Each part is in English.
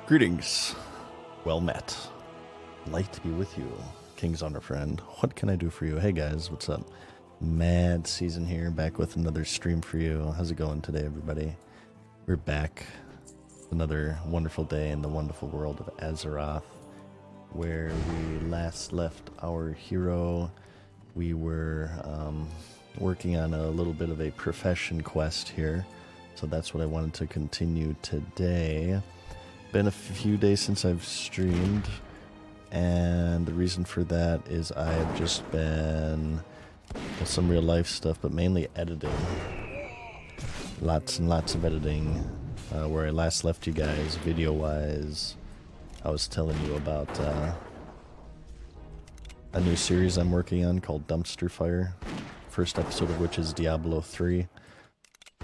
Greetings. Well met. Light to be with you, King's Honor friend. What can I do for you? Hey guys, what's up? Mad Season here, back with another stream for you. How's it going today, everybody? We're back. Another wonderful day in the wonderful world of Azeroth, where we last left our hero. We were working on a little bit of a profession quest here, so that's what I wanted to continue today. Been a few days since I've streamed, and the reason for that is I've just been with some real life stuff, but mainly editing. Lots and lots of editing. Where I last left you guys, video-wise, I was telling you about a new series I'm working on called Dumpster Fire. First episode of which is Diablo 3.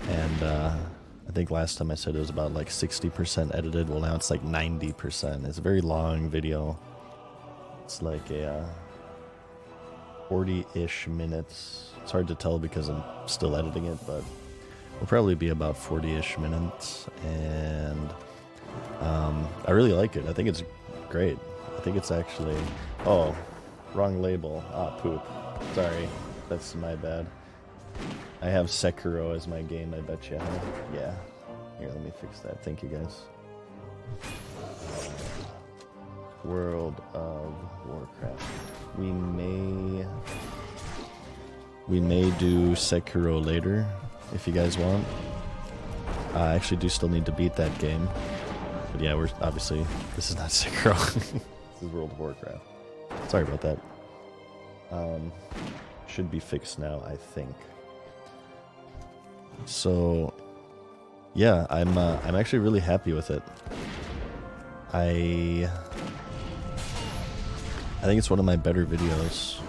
And I think last time I said it was about like 60% edited. Well, now it's like 90%. It's a very long video. It's like a 40-ish minutes. It's hard to tell because I'm still editing it, but it'll probably be about 40-ish minutes. And I really like it. I think it's great. I think it's actually... Oh, wrong label. Ah, poop. Sorry. That's my bad. I have Sekiro as my game, I bet you, huh? Yeah. Here, let me fix that. Thank you, guys. World of Warcraft. We may do Sekiro later, if you guys want. I actually do still need to beat that game. But yeah, we're obviously... This is not Sekiro. This is World of Warcraft. Sorry about that. Should be fixed now, I think. So, yeah, I'm actually really happy with it. I think it's one of my better videos.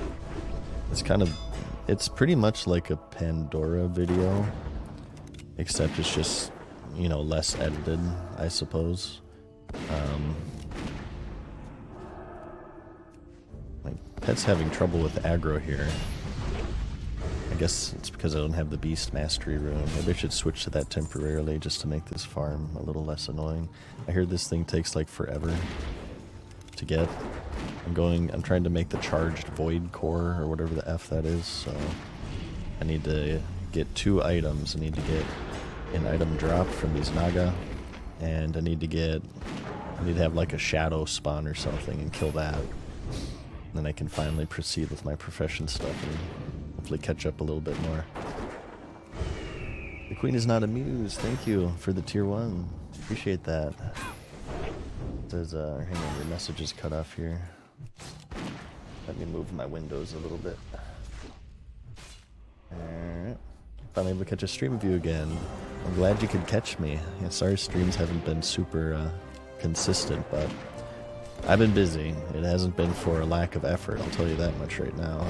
It's pretty much like a Pandora video, except it's just, you know, less edited, I suppose. My pet's having trouble with aggro here. I guess it's because I don't have the Beast Mastery rune. Maybe I should switch to that temporarily just to make this farm a little less annoying. I heard this thing takes like forever to get. I'm trying to make the charged void core or whatever the F that is, so I need to get 2 items. I need to get an item drop from these Naga, and I need to have like a shadow spawn or something and kill that. Then I can finally proceed with my profession stuff and hopefully catch up a little bit more. The Queen is not amused. Thank you for the tier 1. Appreciate that. It says, hang on, your message is cut off here. Let me move my windows a little bit. Alright. Finally able to catch a stream of you again. I'm glad you could catch me. Yeah, sorry streams haven't been super consistent, but I've been busy. It hasn't been for a lack of effort, I'll tell you that much right now.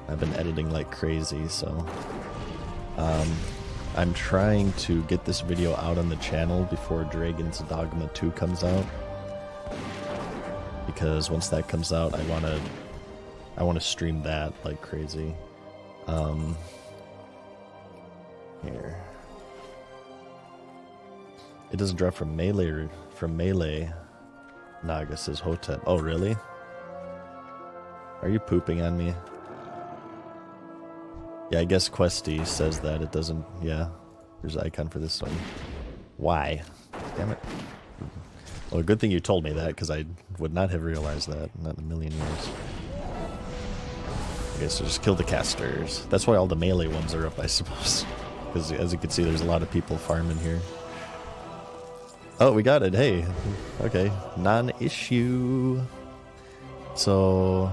I've been editing like crazy, so I'm trying to get this video out on the channel before Dragon's Dogma 2 comes out, because once that comes out, I want to stream that like crazy. Here, it doesn't drop from melee. Naga says Hotep. Oh really? Are you pooping on me? Yeah, I guess Questy says that it doesn't. Yeah, there's an icon for this one. Why? Damn it. Well, good thing you told me that, because I would not have realized that. Not in a million years. Okay, so just kill the casters. That's why all the melee ones are up, I suppose. Because as you can see, there's a lot of people farming here. Oh, we got it. Hey. Okay. Non-issue. So...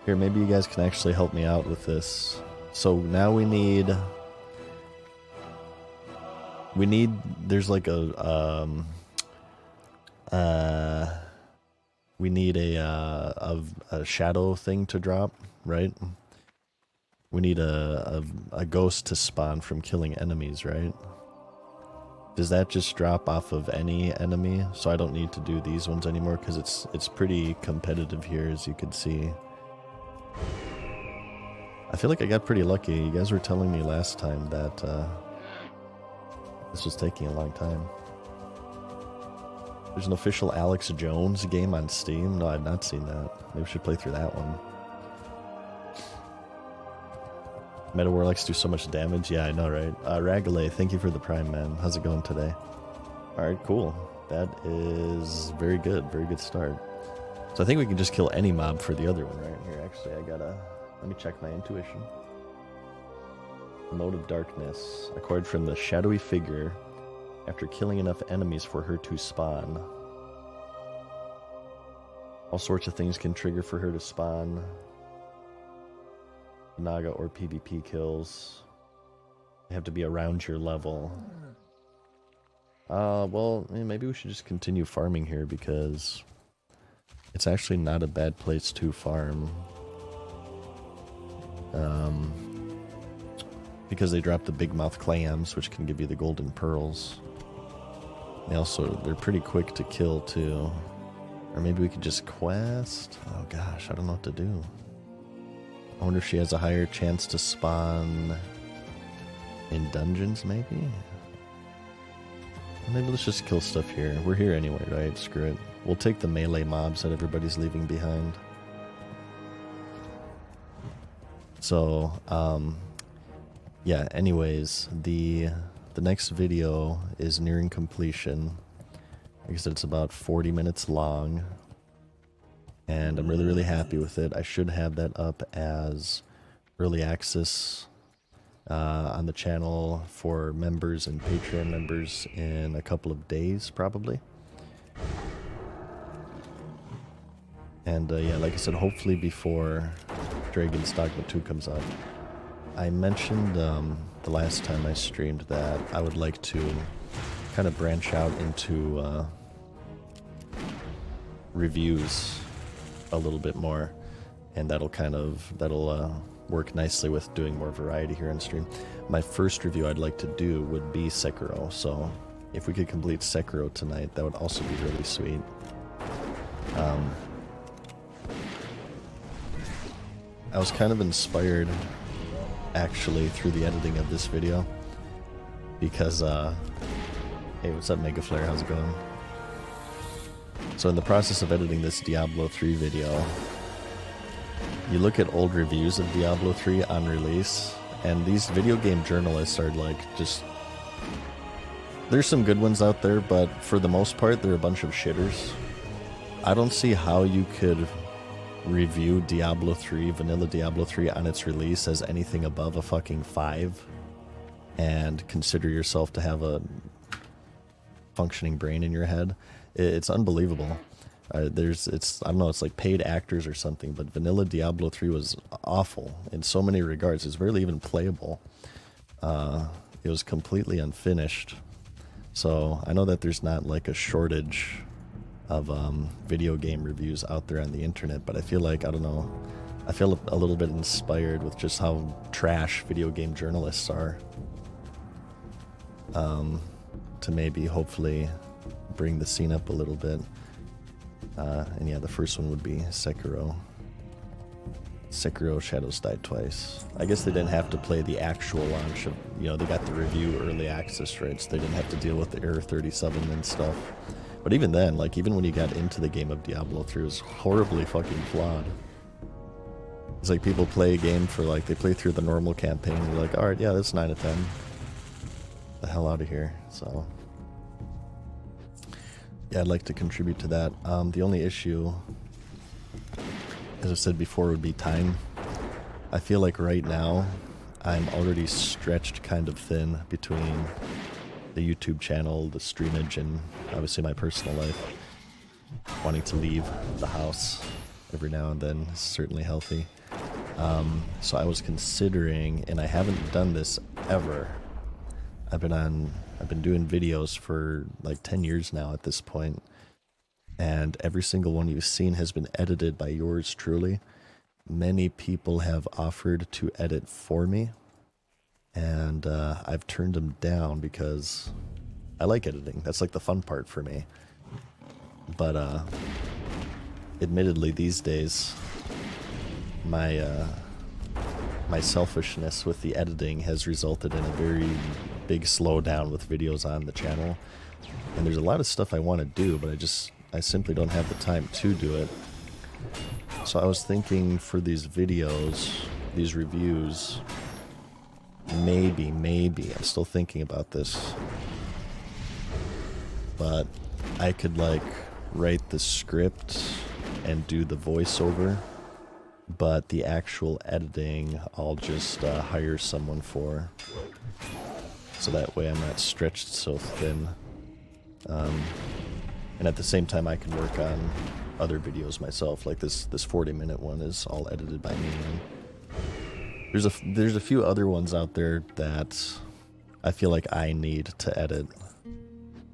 Here, maybe you guys can actually help me out with this. So now we need... There's like a shadow thing to drop, right? We need a ghost to spawn from killing enemies, right? Does that just drop off of any enemy? So I don't need to do these ones anymore, because it's pretty competitive here, as you can see. I feel like I got pretty lucky. You guys were telling me last time that This was taking a long time. There's an official Alex Jones game on Steam. No, I've not seen that. Maybe we should play through that one. Meta Warlocks do so much damage. Yeah, I know, right? Ragale, thank you for the Prime, man. How's it going today? Alright, cool. That is very good. Very good start. So I think we can just kill any mob for the other one right here. Actually, I gotta... Let me check my intuition. Mode of Darkness. Acquired from the shadowy figure after killing enough enemies for her to spawn. All sorts of things can trigger for her to spawn. Naga or PvP kills. They have to be around your level. Well, maybe we should just continue farming here because it's actually not a bad place to farm. Because they drop the big mouth clams, which can give you the golden pearls. They're pretty quick to kill too. Or maybe we could just quest. Oh gosh, I don't know what to do. I wonder if she has a higher chance to spawn in dungeons, maybe? Maybe let's just kill stuff here. We're here anyway, right? Screw it. We'll take the melee mobs that everybody's leaving behind. So, yeah, anyways, the next video is nearing completion. Like I said, it's about 40 minutes long. And I'm really, really happy with it. I should have that up as early access on the channel for members and Patreon members in a couple of days, probably. And yeah, like I said, hopefully before Dragon's Dogma 2 comes out. I mentioned the last time I streamed that I would like to kind of branch out into reviews a little bit more, and that'll work nicely with doing more variety here on stream. My first review I'd like to do would be Sekiro, so if we could complete Sekiro tonight, that would also be really sweet. I was kind of inspired actually through the editing of this video because hey, what's up Mega Flare, how's it going? So in the process of editing this Diablo 3 video, you look at old reviews of Diablo 3 on release, and these video game journalists are like just... There's some good ones out there, but for the most part, they're a bunch of shitters. I don't see how you could review Diablo 3, vanilla Diablo 3 on its release as anything above a fucking 5 and consider yourself to have a functioning brain in your head. It's unbelievable. I don't know, it's like paid actors or something, but vanilla Diablo 3 was awful in so many regards. It's barely even playable. It was completely unfinished. So I know that there's not like a shortage of video game reviews out there on the internet, but I feel like, I don't know, I feel a little bit inspired with just how trash video game journalists are, to maybe hopefully bring the scene up a little bit. And yeah, the first one would be Sekiro. Sekiro Shadows Died Twice. I guess they didn't have to play the actual launch of, they got the review early access, right? So they didn't have to deal with the Error 37 and stuff. But even then, like, even when you got into the game of Diablo 3, it was horribly fucking flawed. It's like people play a game for, like, they play through the normal campaign, and they're like, alright, yeah, that's 9 out of 10. The hell out of here, so... Yeah, I'd like to contribute to that. The only issue, as I said before, would be time. I feel like right now, I'm already stretched kind of thin between the YouTube channel, the streamage, and obviously my personal life. Wanting to leave the house every now and then is certainly healthy. So I was considering, and I haven't done this ever, I've been doing videos for like 10 years now at this point, and every single one you've seen has been edited by yours truly. Many people have offered to edit for me, and I've turned them down because I like editing. That's like the fun part for me. But admittedly, these days, my selfishness with the editing has resulted in a very big slowdown with videos on the channel. And there's a lot of stuff I want to do, but I simply don't have the time to do it. So I was thinking for these videos, these reviews, maybe, I'm still thinking about this, but I could like write the script and do the voiceover, but the actual editing I'll just hire someone for, so that way I'm not stretched so thin. And at the same time I can work on other videos myself, like this 40-minute one is all edited by me. And there's a few other ones out there that I feel like I need to edit.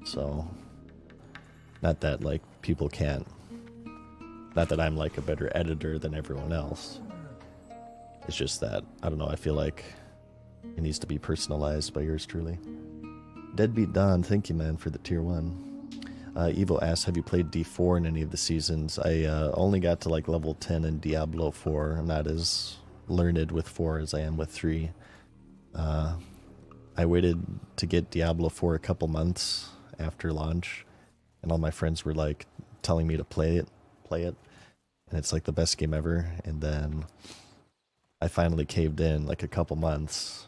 So, not that like people can't, not that I'm like a better editor than everyone else. It's just that, I don't know, I feel like it needs to be personalized by yours truly. Deadbeat Don, thank you man for the tier 1. Evo asks, have you played D4 in any of the seasons? I only got to like level 10 in Diablo 4. I'm not as learned with 4 as I am with 3. I waited to get Diablo 4 a couple months after launch, and all my friends were like telling me to play it, and it's like the best game ever. And then I finally caved in like a couple months,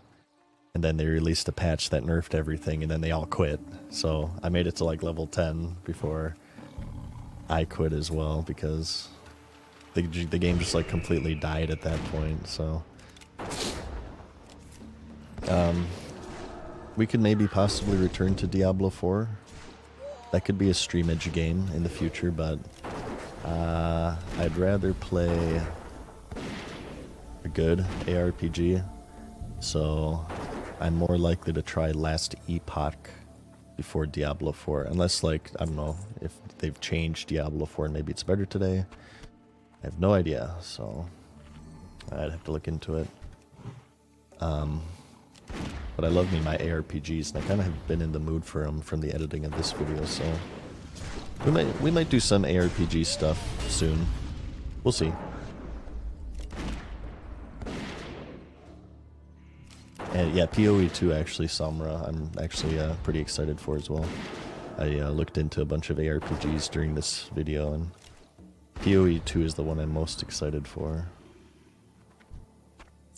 and then they released a patch that nerfed everything, and then they all quit. So I made it to like level 10 before I quit as well, because the game just like completely died at that point. So we could maybe possibly return to Diablo 4. That could be a stream edge game in the future, but I'd rather play a good ARPG. So I'm more likely to try Last Epoch before Diablo 4. Unless, like, I don't know, if they've changed Diablo 4 and maybe it's better today. I have no idea, so I'd have to look into it. But I love me my ARPGs, and I kind of have been in the mood for them from the editing of this video, so we might do some ARPG stuff soon. We'll see. And yeah, PoE 2 actually, Samra, I'm actually pretty excited for as well. I looked into a bunch of ARPGs during this video, and PoE 2 is the one I'm most excited for.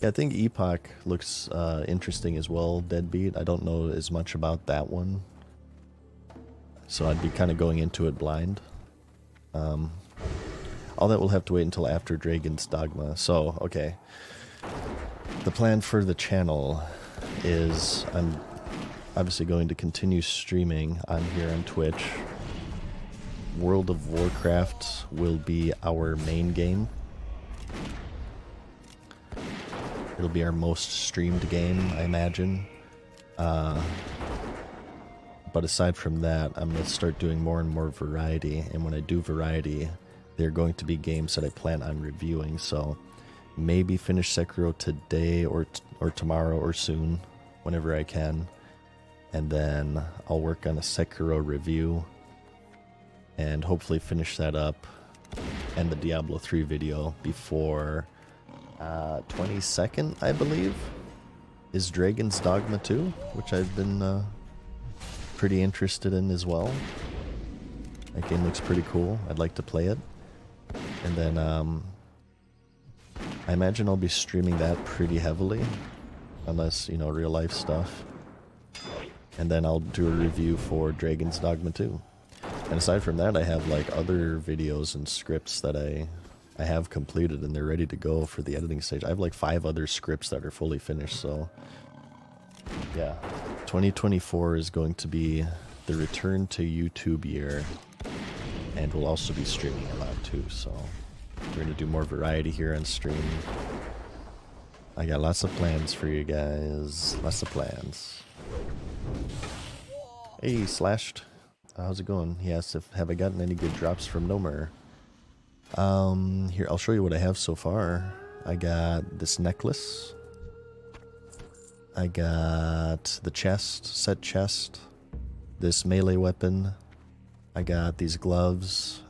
Yeah, I think Epoch looks interesting as well, Deadbeat. I don't know as much about that one, so I'd be kind of going into it blind. All that will have to wait until after Dragon's Dogma. So, okay. The plan for the channel is I'm obviously going to continue streaming on here on Twitch. World of Warcraft will be our main game. It'll be our most streamed game, I imagine. But aside from that, I'm going to start doing more and more variety. And when I do variety, they're going to be games that I plan on reviewing. So maybe finish Sekiro today or tomorrow or soon, whenever I can. And then I'll work on a Sekiro review and hopefully finish that up and the Diablo 3 video before 22nd, I believe, is Dragon's Dogma 2, which I've been pretty interested in as well. That game looks pretty cool. I'd like to play it. And then I imagine I'll be streaming that pretty heavily, unless, you know, real life stuff. And then I'll do a review for Dragon's Dogma 2. And aside from that, I have like other videos and scripts that I have completed and they're ready to go for the editing stage. I have like 5 other scripts that are fully finished, so yeah. 2024 is going to be the return to YouTube year, and we'll also be streaming a lot too, so we're going to do more variety here on stream. I got lots of plans for you guys. Lots of plans. Hey, Slashed. How's it going? He asks if have I gotten any good drops from Nomer. Here, I'll show you what I have so far. I got this necklace. I got the chest, set chest. This melee weapon. I got these gloves.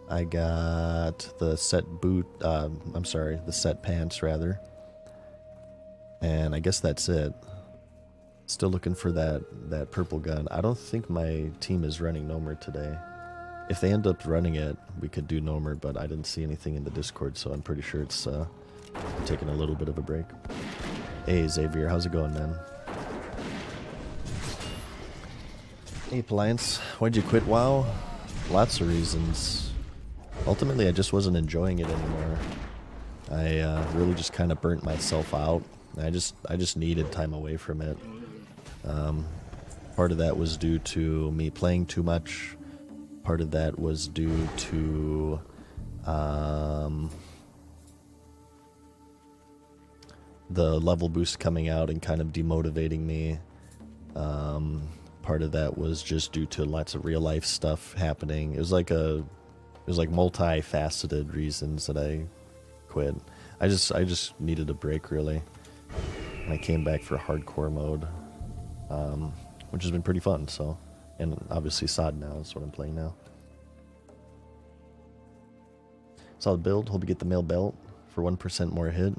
I got the set boot, I'm sorry, the set pants rather. And I guess that's it. Still looking for that purple gun. I don't think my team is running Nomer today. If they end up running it, we could do Nomer, but I didn't see anything in the Discord, so I'm pretty sure it's taking a little bit of a break. Hey Xavier, how's it going, man? Hey Pliance, why'd you quit WoW? Lots of reasons. Ultimately, I just wasn't enjoying it anymore. I really just kind of burnt myself out. I just needed time away from it. Part of that was due to me playing too much. Part of that was due to the level boost coming out and kind of demotivating me. Part of that was just due to lots of real life stuff happening. It was like multifaceted reasons that I quit. I just needed a break, really. And I came back for hardcore mode, which has been pretty fun. So, and obviously SOD now is what I'm playing now. Solid build. Hope you get the male belt for 1% more hit.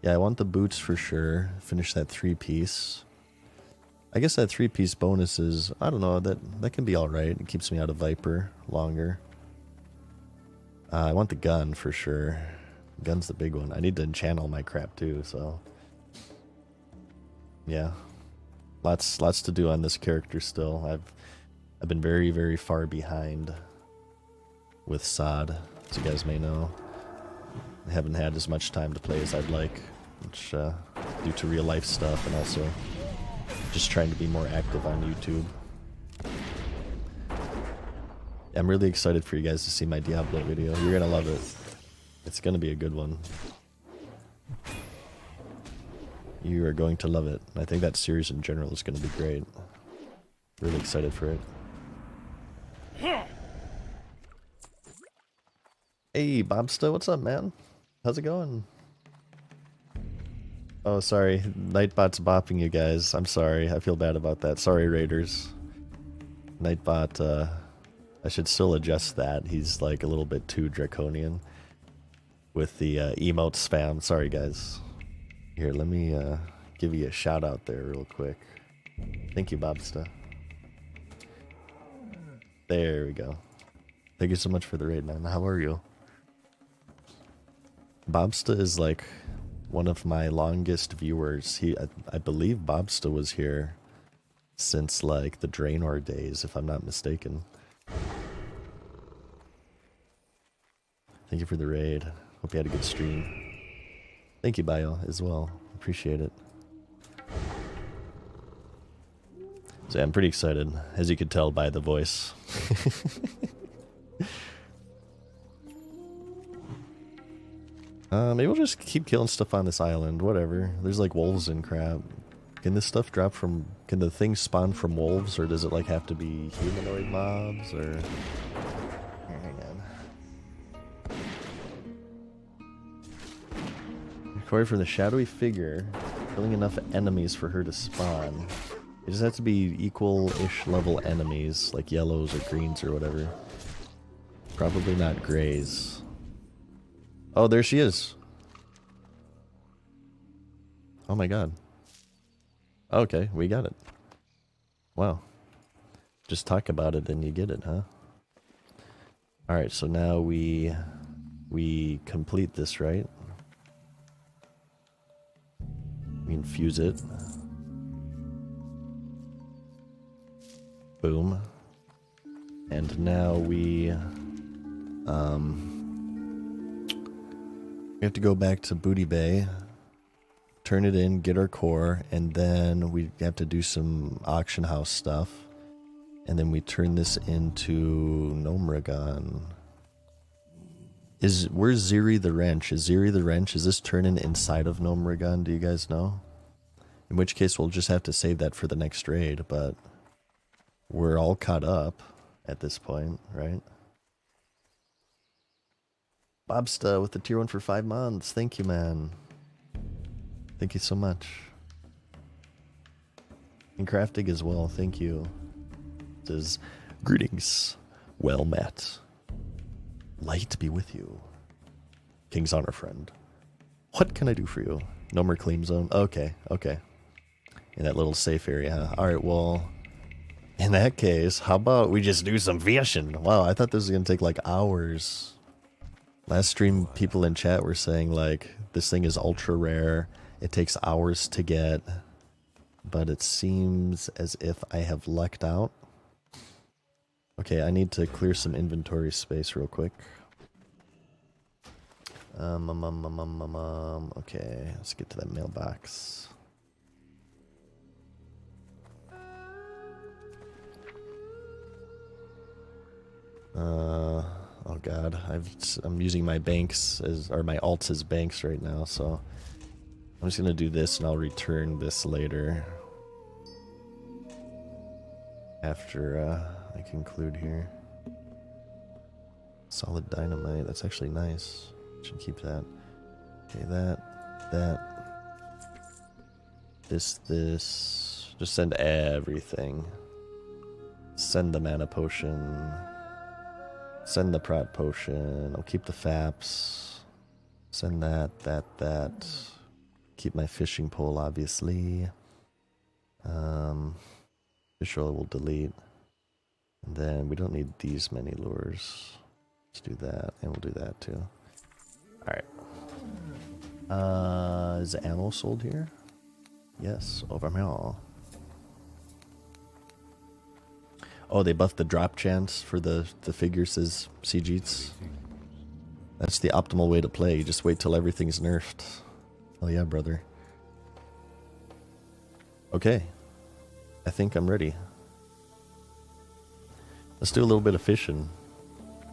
Yeah, I want the boots for sure. Finish that 3-piece. I guess that 3-piece bonus is, I don't know, that can be alright. It keeps me out of Viper longer. I want the gun for sure. Gun's the big one. I need to enchant all my crap too, so. Yeah. Lots to do on this character still. I've been very, very far behind with SOD, as you guys may know. I haven't had as much time to play as I'd like, which due to real life stuff and also just trying to be more active on YouTube. I'm really excited for you guys to see my Diablo video. You're gonna love it. It's gonna be a good one. You are going to love it. I think that series in general is gonna be great. Really excited for it. Hey, Bobsta, what's up, man? How's it going? Oh, sorry. Nightbot's bopping you guys. I'm sorry. I feel bad about that. Sorry, Raiders. Nightbot, I should still adjust that. He's like a little bit too draconian with the emote spam. Sorry, guys. Here, let me give you a shout out there real quick. Thank you, Bobsta. There we go. Thank you so much for the raid, man. How are you? Bobsta is like one of my longest viewers. I believe Bobsta was here since like the Draenor days, if I'm not mistaken. Thank you for the raid. Hope you had a good stream. Thank you, Bio, as well. Appreciate it. So yeah, I'm pretty excited, as you could tell by the voice. Maybe we'll just keep killing stuff on this island, whatever. There's like wolves and crap. Can this stuff drop from... Can the thing spawn from wolves, or does it like have to be humanoid mobs, or... Here, hang on. Recovery from the shadowy figure. Killing enough enemies for her to spawn. It just has to be equal-ish level enemies, like yellows or greens or whatever. Probably not grays. Oh, there she is. Oh my god. Okay, we got it. Wow. Just talk about it and you get it, huh? Alright, so now we complete this, right? We infuse it. Boom. And now we have to go back to Booty Bay, turn it in, get our core, and then we have to do some auction house stuff. And then we turn this into Nomragon. Where's Ziri the Wrench? Is Ziri the Wrench, is this turning inside of Nomragon? Do you guys know? In which case we'll just have to save that for the next raid, but we're all caught up at this point, right? Bobsta with the tier 1 for 5 months. Thank you, man. Thank you so much. And Craftig as well. Thank you. It says, greetings. Well met. Light be with you. King's Honor friend. What can I do for you? No more claim zone. Okay, okay. in that little safe area. All right, well, in that case, how about we just do some fishing? Wow, I thought this was gonna take like hours. Last stream, people in chat were saying like this thing is ultra rare. It takes hours to get, but it seems as if I have lucked out. Okay, I need to clear some inventory space real quick. Okay, let's get to that mailbox. Oh god, I'm using my banks as, or my alts as banks right now, so I'm just gonna do this and I'll return this later. After I conclude here. Solid dynamite, that's actually nice. Should keep that. Okay, that. This. Just send everything. Send the mana potion. Send the prot potion. I'll keep the faps. Send that. Keep my fishing pole, obviously. Fish oil will delete. And then we don't need these many lures. Let's do that, and we'll do that too. Alright. Is the ammo sold here? Yes, over here. Oh, they buffed the drop chance for the figures as CGs. That's the optimal way to play. You just wait till everything's nerfed. Oh yeah, brother. Okay. I think I'm ready. Let's do a little bit of fishing.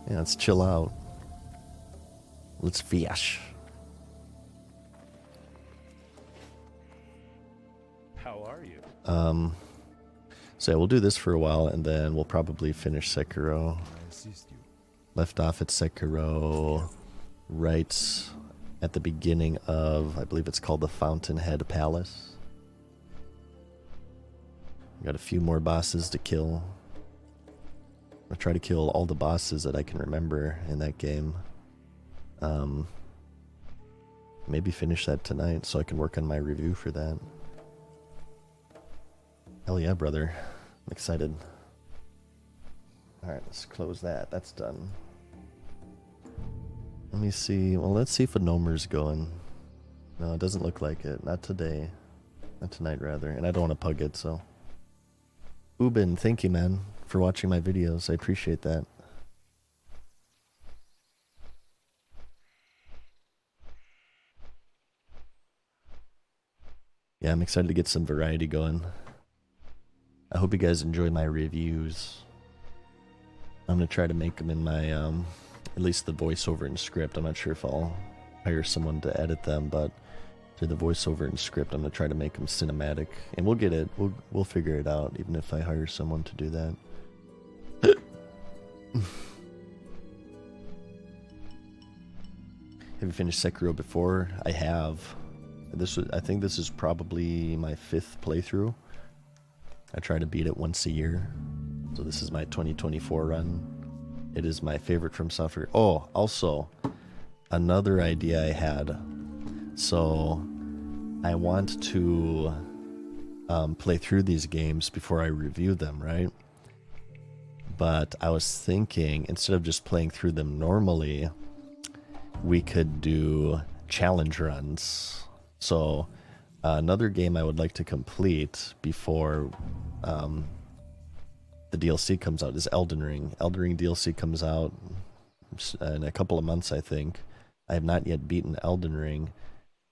Yeah, let's chill out. Let's fish. How are you? So yeah, we'll do this for a while, and then we'll probably finish Sekiro. Left off at Sekiro, right at the beginning of, I believe it's called the Fountainhead Palace. Got a few more bosses to kill. I'll try to kill all the bosses that I can remember in that game. Maybe finish that tonight so I can work on my review for that. Hell yeah, brother. I'm excited. Alright, let's close that. That's done. Let me see. Well, let's see if a Nomer's going. No, it doesn't look like it. Not today. Not tonight, rather. And I don't want to pug it, so. Ubin, thank you, man, for watching my videos. I appreciate that. Yeah, I'm excited to get some variety going. I hope you guys enjoy my reviews. I'm going to try to make them in my, at least the voiceover and script. I'm not sure if I'll hire someone to edit them, but through the voiceover and script, I'm going to try to make them cinematic. And we'll get it. We'll figure it out, even if I hire someone to do that. Have you finished Sekiro before? I have. I think this is probably my 5th playthrough. I try to beat it once a year. So this is my 2024 run. It is my favorite from software. Oh, also, another idea I had. So I want to play through these games before I review them, right? But I was thinking, instead of just playing through them normally, we could do challenge runs. So another game I would like to complete before the DLC comes out is Elden Ring. Elden Ring DLC comes out in a couple of months, I think. I have not yet beaten Elden Ring,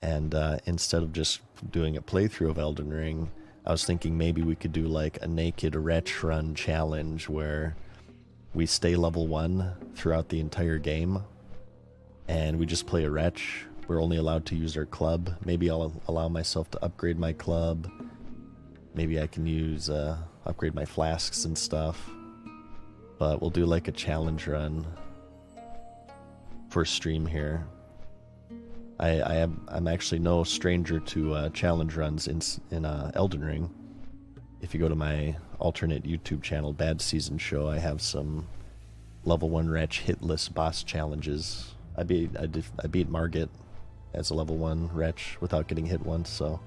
and instead of just doing a playthrough of Elden Ring, I was thinking maybe we could do like a naked retch run challenge where we stay level 1 throughout the entire game, and we just play a retch. We're only allowed to use our club. Maybe I'll allow myself to upgrade my club. Maybe I can use upgrade my flasks and stuff. But we'll do like a challenge run for stream here. I'm actually no stranger to challenge runs in Elden Ring. If you go to my alternate YouTube channel, MadSeasonShow, I have some level 1 retch hitless boss challenges. I beat Margit as a level 1 retch without getting hit once, so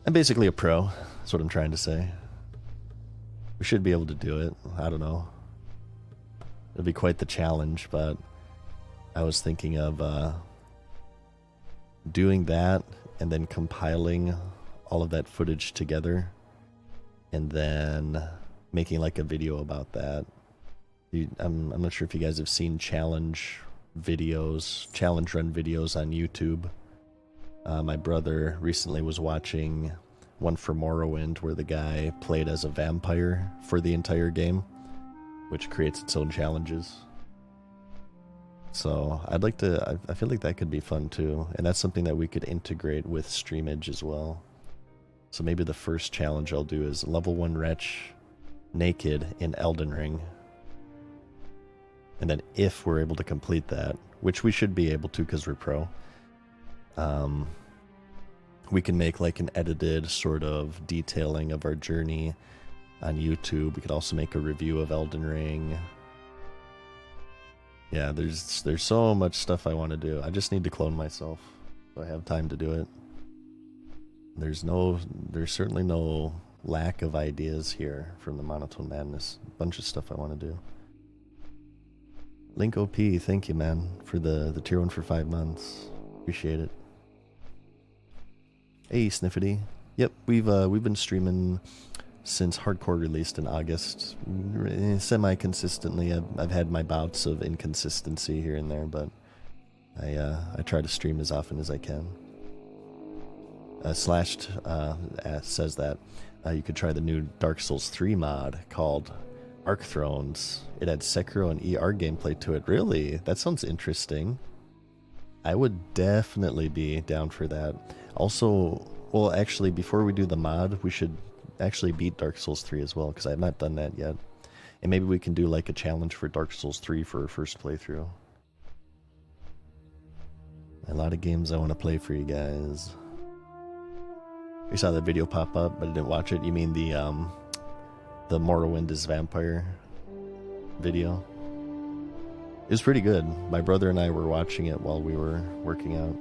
I'm basically a pro. That's what I'm trying to say. We should be able to do it. I don't know. It'll be quite the challenge, but I was thinking of doing that and then compiling all of that footage together and then making like a video about that. I'm not sure if you guys have seen challenge run videos on YouTube. My brother recently was watching one for Morrowind where the guy played as a vampire for the entire game, which creates its own challenges. So I'd like to, I feel like that could be fun too. And that's something that we could integrate with Streamage as well. So maybe the first challenge I'll do is level 1 Wretch naked in Elden Ring. And then if we're able to complete that, which we should be able to because we're pro, we can make like an edited sort of detailing of our journey on YouTube. We could also make a review of Elden Ring. Yeah, there's so much stuff I want to do. I just need to clone myself so I have time to do it. There's certainly no lack of ideas here from the Monotone Madness. A bunch of stuff I want to do. Link OP, thank you, man, for the tier 1 for 5 months. Appreciate it. Hey, Sniffity. Yep, we've been streaming since Hardcore released in August, semi-consistently. I've had my bouts of inconsistency here and there, but I try to stream as often as I can. Slashed says that you could try the new Dark Souls 3 mod called Arc Thrones. It had Sekiro and ER gameplay to it. Really? That sounds interesting. I would definitely be down for that. Also, well, actually, before we do the mod, we should actually beat Dark Souls 3 as well, because I have not done that yet. And maybe we can do like a challenge for Dark Souls 3 for our first playthrough. A lot of games I want to play for you guys. You saw that video pop up, but I didn't watch it. You mean the Morrowind is Vampire video? It was pretty good. My brother and I were watching it while we were working out.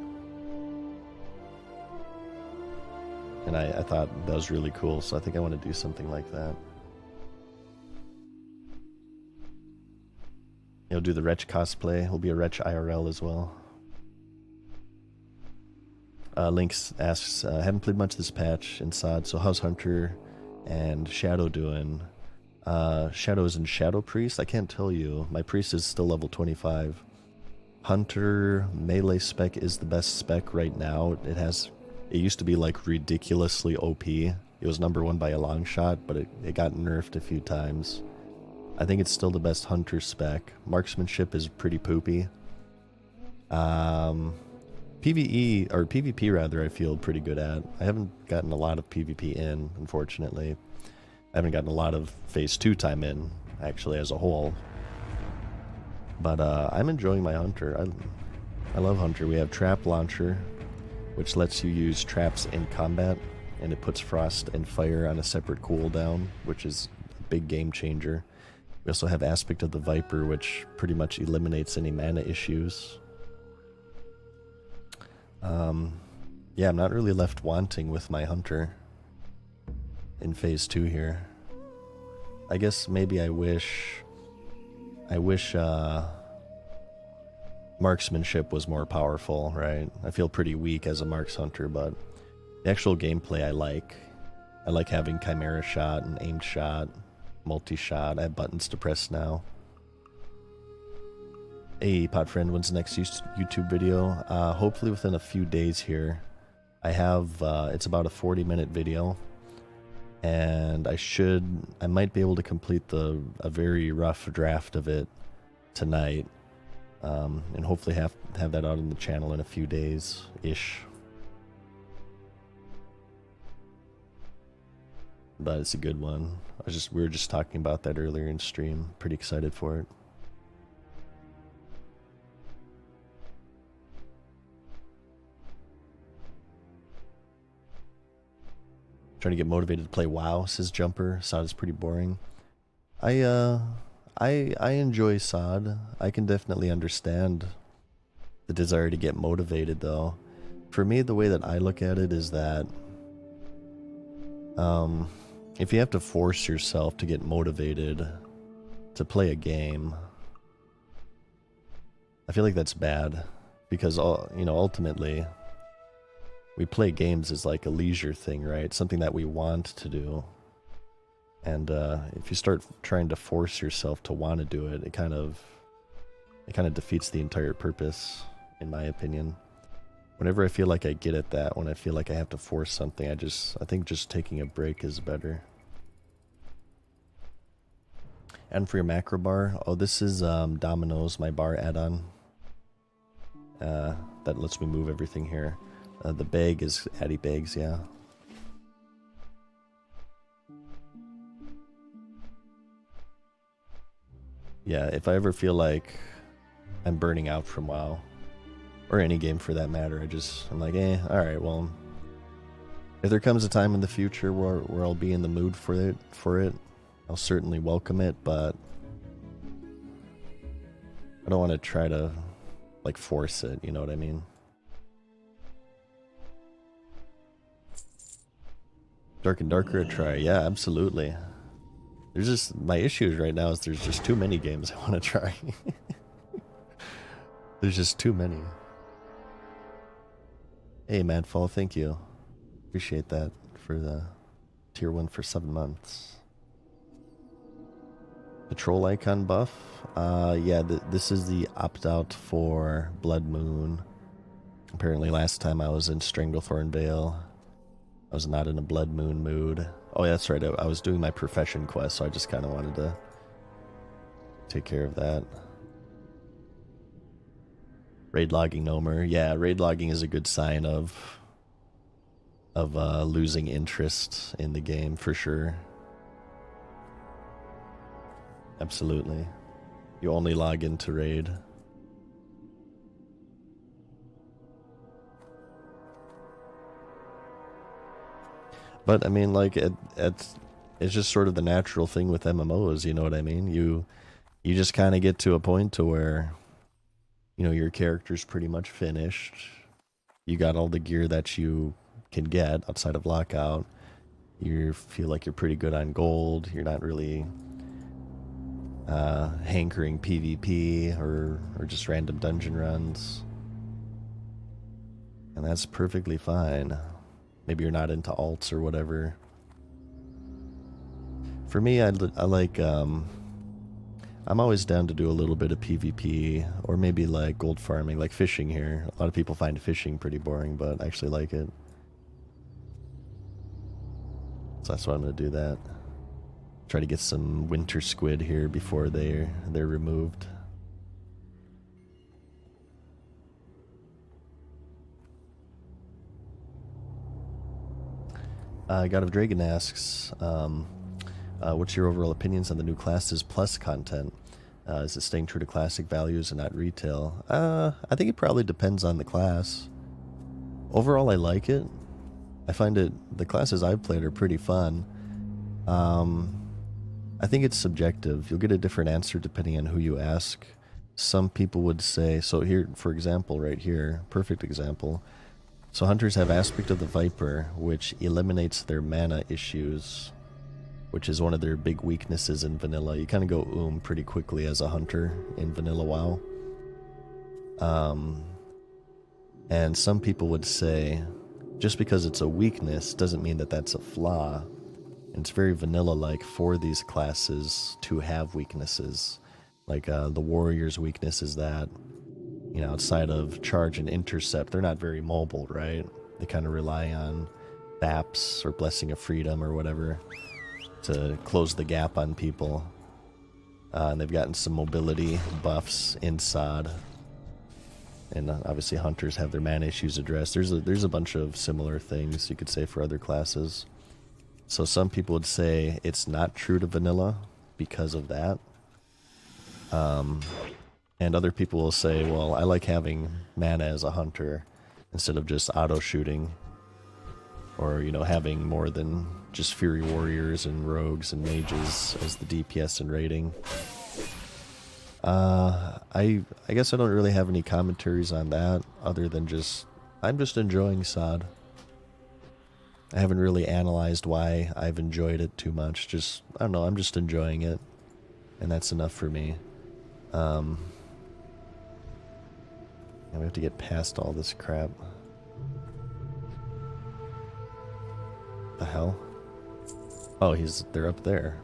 And I thought that was really cool, so I think I want to do something like that. You'll do the Wretch cosplay. He'll be a Wretch IRL as well. Lynx asks, haven't played much this patch in SOD, so how's Hunter and Shadow doing? Shadow is in Shadow Priest? I can't tell you. My Priest is still level 25. Hunter melee spec is the best spec right now. It used to be like ridiculously OP. It was number 1 by a long shot, but it got nerfed a few times. I think it's still the best Hunter spec. Marksmanship is pretty poopy. PvE, or PvP rather, I feel pretty good at. I haven't gotten a lot of PvP in, unfortunately. I haven't gotten a lot of Phase 2 time in, actually, as a whole. But I'm enjoying my Hunter. I love Hunter. We have Trap Launcher, which lets you use traps in combat, and it puts frost and fire on a separate cooldown, which is a big game changer. We also have Aspect of the Viper, which pretty much eliminates any mana issues. Yeah, I'm not really left wanting with my Hunter in Phase 2 here. I guess maybe I wish marksmanship was more powerful, right? I feel pretty weak as a Marks Hunter, but the actual gameplay I like. I like having Chimera Shot and Aimed Shot, Multi-Shot. I have buttons to press now. Hey, Pot Friend, when's the next YouTube video? Hopefully within a few days here. I have, it's about a 40-minute video, and I might be able to complete a very rough draft of it tonight, and hopefully have that out on the channel in a few days-ish. But it's a good one. We were just talking about that earlier in stream. Pretty excited for it. Trying to get motivated to play WoW, says Jumper. SOD is pretty boring. I enjoy SOD. I can definitely understand the desire to get motivated, though. For me, the way that I look at it is that If you have to force yourself to get motivated to play a game, I feel like that's bad, because you know, ultimately we play games as like a leisure thing, right? Something that we want to do. And if you start trying to force yourself to want to do it, it kind of defeats the entire purpose, in my opinion. Whenever I feel like I get at that, when I feel like I have to force something, I think just taking a break is better. And for your macro bar, oh, this is Domino's, my bar add-on. That lets me move everything here. The bag is Addy Bags, yeah. Yeah, if I ever feel like I'm burning out from WoW, or any game for that matter, I'm like, alright, well, if there comes a time in the future where I'll be in the mood for it, I'll certainly welcome it, but I don't want to try to, like, force it, you know what I mean? Dark and Darker a try, yeah, absolutely. There's just, my issues right now is there's just too many games I want to try. There's just too many. Hey, Madfall, thank you. Appreciate that for the tier 1 for 7 months. The troll icon buff? Yeah, this is the opt-out for Blood Moon. Apparently last time I was in Stranglethorn Vale, I was not in a Blood Moon mood. Oh, yeah, that's right, I was doing my profession quest, so I just kind of wanted to take care of that. Raid logging Nomer. Yeah, raid logging is a good sign of losing interest in the game, for sure. Absolutely. You only log into raid. But I mean, like, it's just sort of the natural thing with MMOs, you know what I mean? You just kind of get to a point to where, you know, your character's pretty much finished. You got all the gear that you can get outside of Lockout. You feel like you're pretty good on gold. You're not really hankering PvP or just random dungeon runs. And that's perfectly fine. Maybe you're not into alts or whatever. For me, I like, I'm always down to do a little bit of PvP, or maybe like gold farming, like fishing here. A lot of people find fishing pretty boring, but I actually like it. So that's why I'm going to do that. Try to get some winter squid here before they're removed. God of Dragon asks, what's your overall opinions on the new classes plus content? Is it staying true to classic values and not retail? I think it probably depends on the class. Overall, I like it. I find the classes I've played are pretty fun. I think it's subjective. You'll get a different answer depending on who you ask. Some people would say, so here, for example, right here, perfect example. So hunters have Aspect of the Viper, which eliminates their mana issues, which is one of their big weaknesses in vanilla. You kind of go pretty quickly as a hunter in vanilla WoW. And some people would say, just because it's a weakness doesn't mean that that's a flaw. And it's very vanilla-like for these classes to have weaknesses. Like the warrior's weakness is that, you know, outside of charge and intercept, they're not very mobile, right? They kind of rely on BAPs or Blessing of Freedom or whatever to close the gap on people. And they've gotten some mobility buffs in SOD. And obviously hunters have their mana issues addressed. There's a bunch of similar things you could say for other classes. So some people would say it's not true to vanilla because of that. And other people will say, well, I like having mana as a hunter instead of just auto-shooting. Or, you know, having more than just Fury Warriors and Rogues and Mages as the DPS and rating. I guess I don't really have any commentaries on that other than I'm just enjoying SOD. I haven't really analyzed why I've enjoyed it too much. Just, I don't know, I'm just enjoying it. And that's enough for me. And we have to get past all this crap. The hell? Oh, they're up there.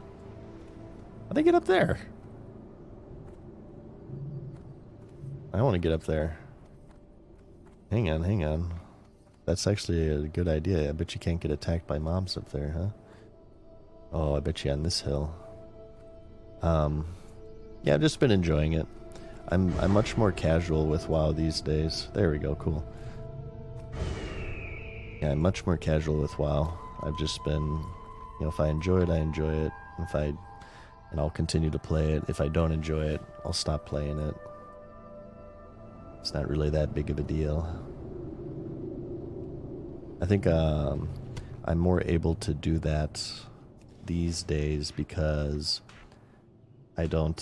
How'd they get up there? I want to get up there. Hang on, hang on. That's actually a good idea. I bet you can't get attacked by mobs up there, huh? Oh, I bet you on this hill. Yeah, I've just been enjoying it. I'm much more casual with WoW these days. There we go, cool. Yeah, I'm much more casual with WoW. I've just been, you know, if I enjoy it, I enjoy it. And I'll continue to play it. If I don't enjoy it, I'll stop playing it. It's not really that big of a deal. I think I'm more able to do that these days because I don't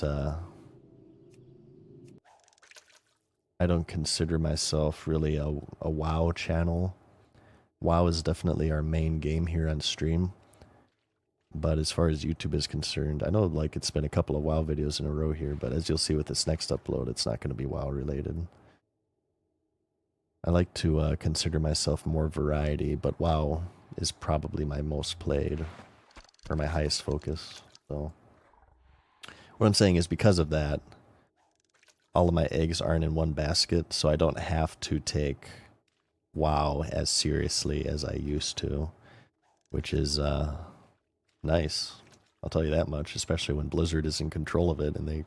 consider myself really a WoW channel. WoW is definitely our main game here on stream. But as far as YouTube is concerned, I know like it's been a couple of WoW videos in a row here, but as you'll see with this next upload, it's not going to be WoW related. I like to consider myself more variety, but WoW is probably my most played, or my highest focus. So what I'm saying is because of that, all of my eggs aren't in one basket, so I don't have to take WoW as seriously as I used to, which is nice. I'll tell you that much, especially when Blizzard is in control of it and they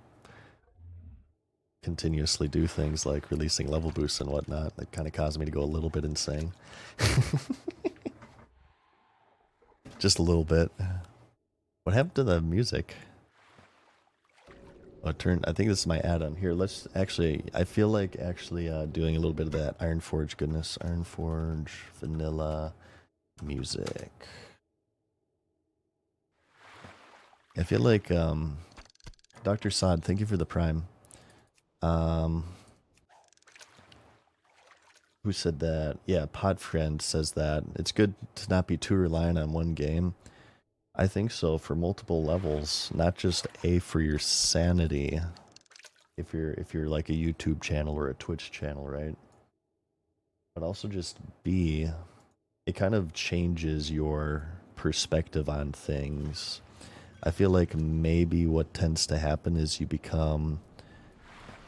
continuously do things like releasing level boosts and whatnot that kind of caused me to go a little bit insane. Just a little bit. What happened to the music? Oh, I think this is my add-on. Here, let's actually, I feel like actually doing a little bit of that Ironforge goodness. Ironforge, vanilla, music. I feel like, Dr. Sod, thank you for the prime. Who said that? Yeah, Podfriend says that. It's good to not be too reliant on one game. I think so, for multiple levels, not just A, for your sanity. If you're like a YouTube channel or a Twitch channel, right? But also just B, it kind of changes your perspective on things. I feel like maybe what tends to happen is you become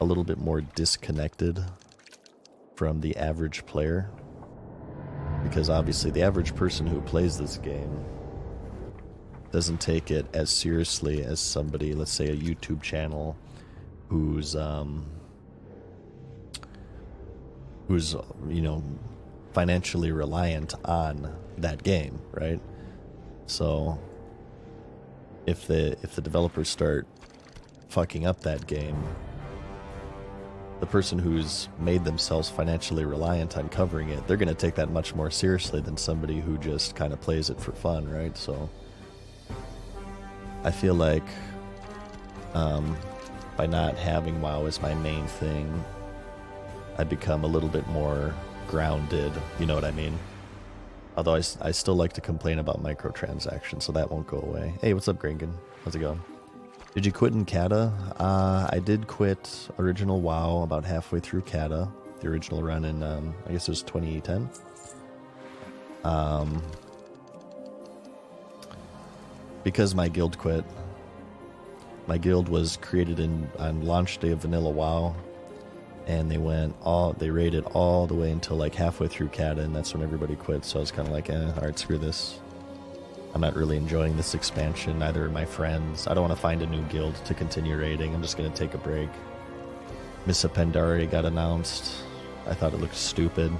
a little bit more disconnected from the average player. Because obviously the average person who plays this game doesn't take it as seriously as somebody, let's say a YouTube channel, who's you know, financially reliant on that game, right? So if the developers start fucking up that game, the person who's made themselves financially reliant on covering it, they're going to take that much more seriously than somebody who just kind of plays it for fun, right? So I feel like by not having WoW as my main thing, I become a little bit more grounded, you know what I mean? Although I still like to complain about microtransactions, so that won't go away. Hey, what's up, Gringan? How's it going? Did you quit in Kata? I did quit original WoW about halfway through Kata, the original run in, I guess it was 2010. Because my guild quit. My guild was created on launch day of Vanilla WoW, and they raided all the way until like halfway through Kata, and that's when everybody quit. So I was kind of like, alright, screw this. I'm not really enjoying this expansion, neither are my friends. I don't want to find a new guild to continue raiding. I'm just going to take a break. Missa Pandaria got announced. I thought it looked stupid.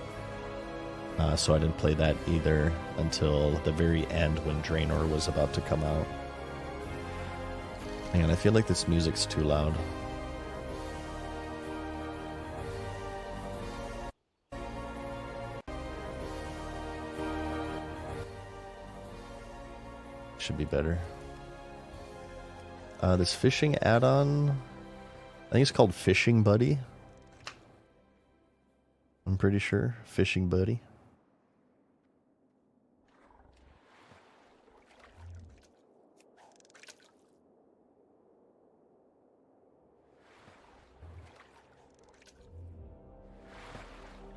So I didn't play that either until the very end when Draenor was about to come out. Man, I feel like this music's too loud. Should be better. This fishing add-on, I think it's called Fishing Buddy. I'm pretty sure. Fishing Buddy.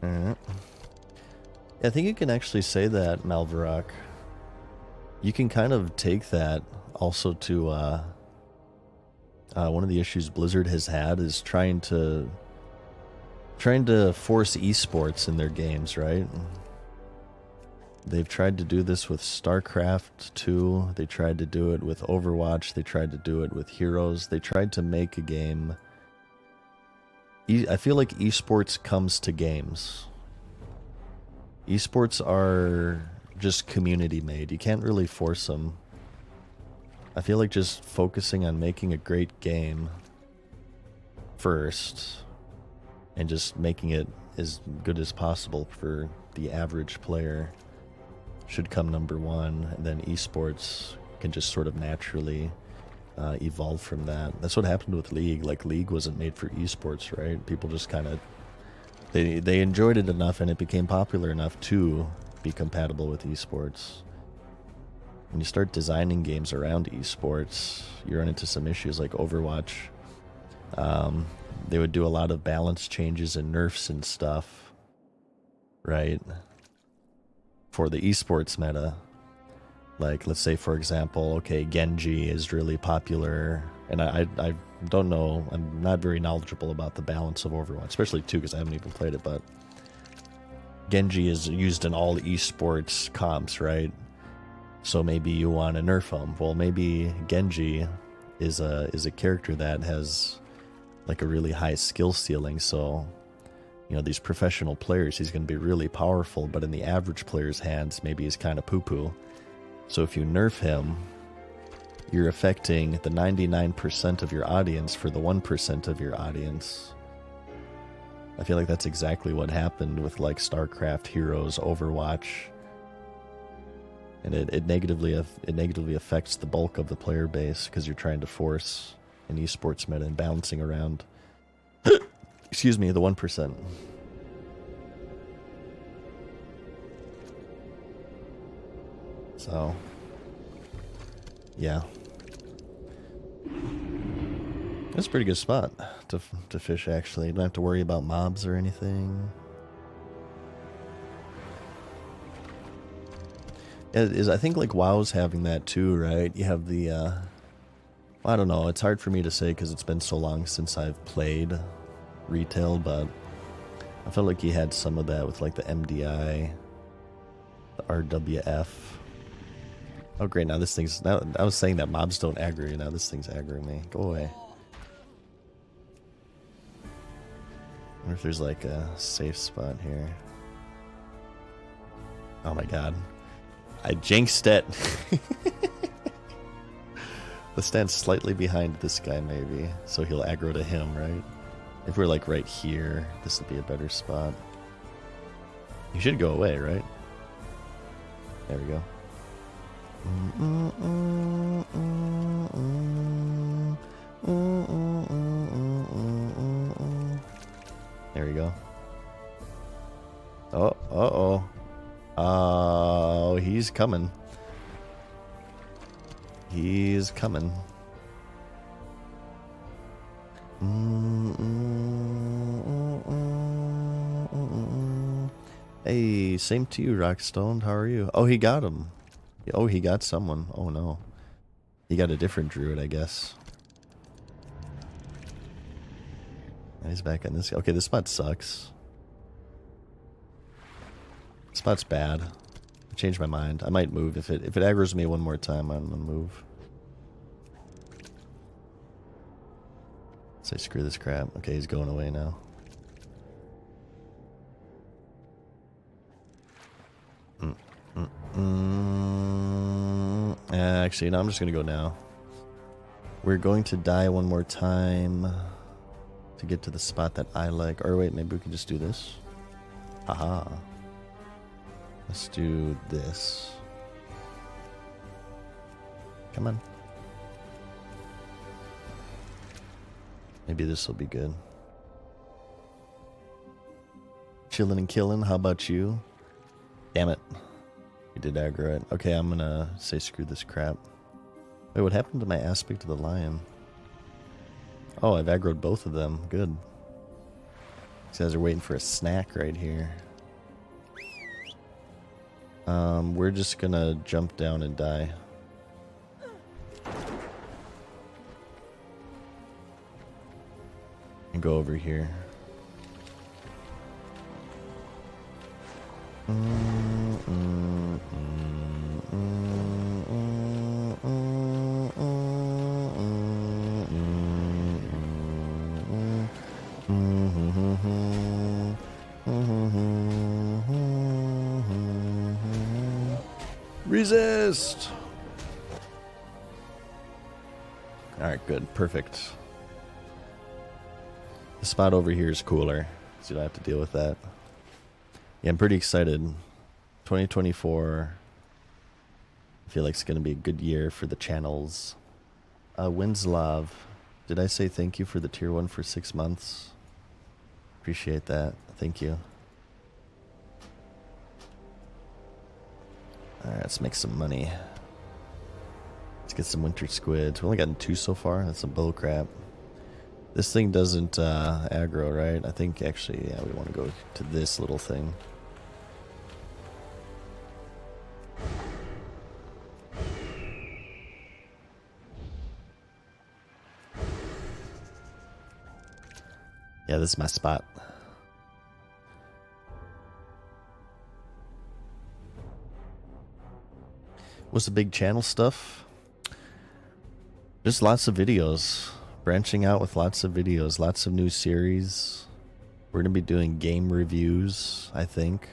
Alright. I think you can actually say that, Malvarok. You can kind of take that also to one of the issues Blizzard has had is trying to force esports in their games, right? They've tried to do this with StarCraft 2. They tried to do it with Overwatch. They tried to do it with Heroes. They tried to make a game. I feel like esports comes to games. Esports are just community made. You can't really force them. I feel like just focusing on making a great game first and just making it as good as possible for the average player should come number one, and then esports can just sort of naturally evolve from that. That's what happened with League. Like, League wasn't made for esports, right? People just kind of they enjoyed it enough and it became popular enough to be compatible with esports. When you start designing games around esports, you run into some issues like Overwatch. They would do a lot of balance changes and nerfs and stuff, right? For the esports meta. Like, let's say, for example, okay, Genji is really popular, and I don't know, I'm not very knowledgeable about the balance of Overwatch, especially 2 because I haven't even played it, but Genji is used in all esports comps, right? So maybe you want to nerf him. Well, maybe Genji is a character that has like a really high skill ceiling, so you know, these professional players, he's going to be really powerful, but in the average player's hands, maybe he's kind of poo-poo. So if you nerf him, you're affecting the 99% of your audience for the 1% of your audience. I feel like that's exactly what happened with like StarCraft, Heroes, Overwatch. And it negatively affects the bulk of the player base because you're trying to force an esports meta and balancing around excuse me, the 1%. So, yeah. That's a pretty good spot to fish, actually. You don't have to worry about mobs or anything. I think like WoW's having that too, right? You have the, I don't know, it's hard for me to say because it's been so long since I've played retail, but I felt like you had some of that with like the MDI, the RWF. Oh great, now this thing's, now I was saying that mobs don't aggro you, now this thing's aggroing me. Go away. I wonder if there's like a safe spot here. Oh my god. I jinxed it. Let's stand slightly behind this guy maybe, so he'll aggro to him, right? If we're like right here, this would be a better spot. You should go away, right? There we go. There we go. Oh, uh-oh. Oh, he's coming. He's coming. Hey, same to you, Rockstone. How are you? Oh, he got him. Oh, he got someone. Oh, no. He got a different druid, I guess. He's back on this. Okay, this spot sucks. This spot's bad. I changed my mind. I might move. If it aggroes me one more time, I'm gonna move. Say screw this crap. Okay, he's going away now. Actually, no, I'm just gonna go now. We're going to die one more time to get to the spot that I like. Or wait, maybe we can just do this. Haha. Let's do this. Come on. Maybe this will be good. Chilling and killing. How about you? Damn it. We did aggro it. Okay, I'm gonna say screw this crap. Wait, what happened to my aspect of the lion? Oh, I've aggroed both of them. Good. These guys are waiting for a snack right here. We're just gonna jump down and die. And go over here. Resist! Alright, good. Perfect. The spot over here is cooler, so you don't have to deal with that. Yeah, I'm pretty excited. 2024. I feel like it's going to be a good year for the channels. Winslav, did I say thank you for the tier 1 for 6 months? Appreciate that. Thank you. Alright, let's make some money. Let's get some winter squids. We've only gotten 2 so far. That's some bullcrap. This thing doesn't aggro, right? I think actually, yeah, we want to go to this little thing. Yeah, this is my spot. What's the big channel stuff? Just lots of videos. Branching out with lots of videos, lots of new series. We're going to be doing game reviews, I think.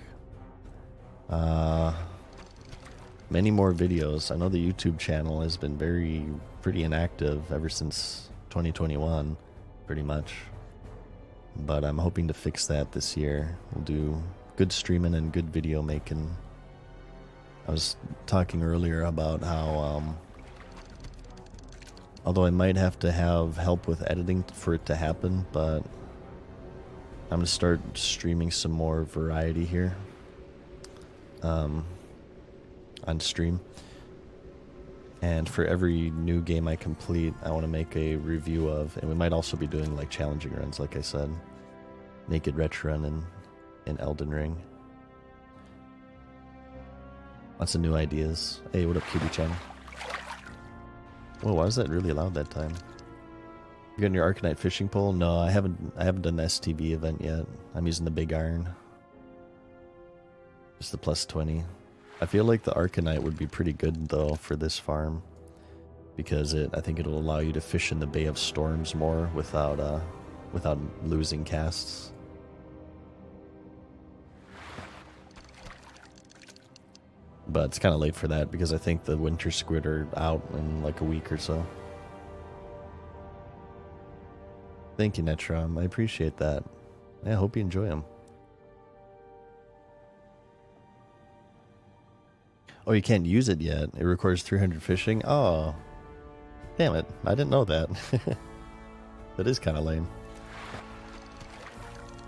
Many more videos. I know the YouTube channel has been pretty inactive ever since 2021, pretty much. But I'm hoping to fix that this year. We'll do good streaming and good video making. I was talking earlier about how, although I might have to have help with editing for it to happen, but I'm going to start streaming some more variety here on stream. And for every new game I complete, I want to make a review of, and we might also be doing like challenging runs, like I said. Naked Retro Run and Elden Ring. Lots of new ideas. Hey, what up, QB-chan? Whoa, why was that really loud that time? You got your Arcanite fishing pole? No, I haven't done the STB event yet. I'm using the big iron. Just the plus 20. I feel like the Arcanite would be pretty good though for this farm, because I think it'll allow you to fish in the Bay of Storms more without losing casts. But it's kind of late for that because I think the winter squid are out in like a week or so. Thank you, Netrom. I appreciate that. Yeah, I hope you enjoy them. Oh, you can't use it yet. It requires 300 fishing. Oh, damn it. I didn't know that. That is kind of lame.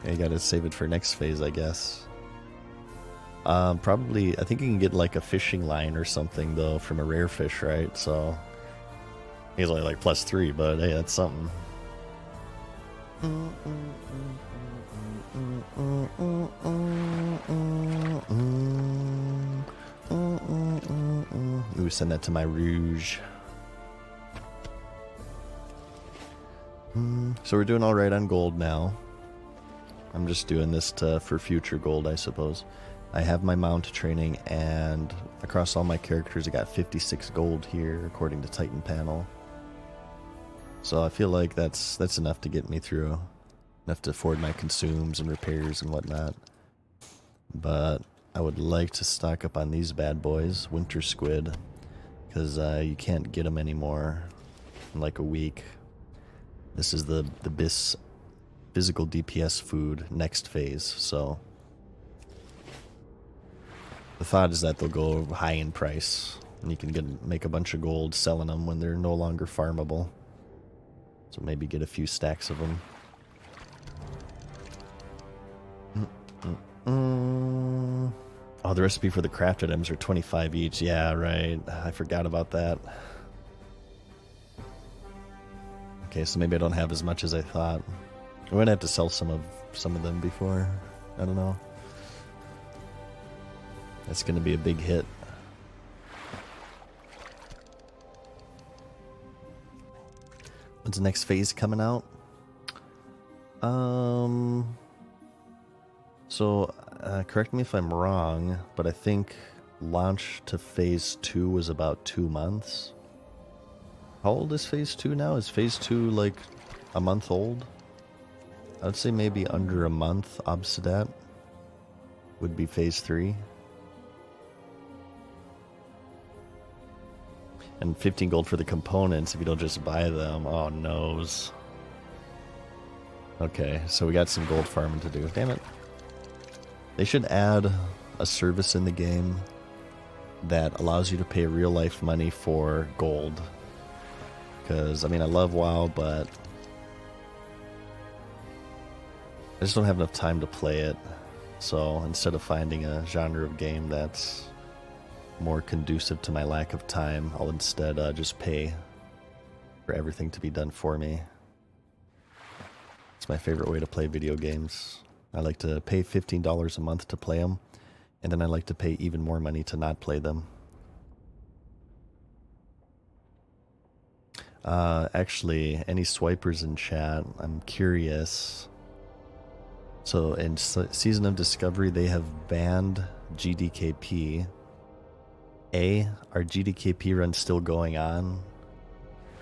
Yeah, you gotta save it for next phase, I guess. Probably, I think you can get like a fishing line or something though from a rare fish, right? So he's only like plus 3, but hey, that's something. Ooh, send that to my Rouge. So we're doing all right on gold now. I'm just doing this for future gold, I suppose. I have my mount training, and across all my characters I got 56 gold here according to Titan panel. So I feel like that's enough to get me through, enough to afford my consumes and repairs and whatnot. But I would like to stock up on these bad boys, winter squid, because you can't get them anymore in like a week. This is the BIS physical DPS food next phase, so the thought is that they'll go high in price, and you can make a bunch of gold selling them when they're no longer farmable. So maybe get a few stacks of them. Oh, the recipe for the crafted items are 25 each. Yeah, right. I forgot about that. Okay, so maybe I don't have as much as I thought. We might have to sell some of them before. I don't know. That's going to be a big hit. When's the next phase coming out? So correct me if I'm wrong, but I think launch to phase 2 was about 2 months. How old is phase 2 now? Is phase 2 like a month old? I would say maybe under a month. Obsidat would be phase 3. And 15 gold for the components if you don't just buy them. Oh, noes. Okay, so we got some gold farming to do. Damn it. They should add a service in the game that allows you to pay real life money for gold. Because, I mean, I love WoW, but I just don't have enough time to play it. So instead of finding a genre of game that's more conducive to my lack of time, I'll instead just pay for everything to be done for me. It's my favorite way to play video games. I like to pay $15 a month to play them, and then I like to pay even more money to not play them. Actually, any swipers in chat, I'm curious. So in Season of Discovery, they have banned GDKP. A, are GDKP runs still going on?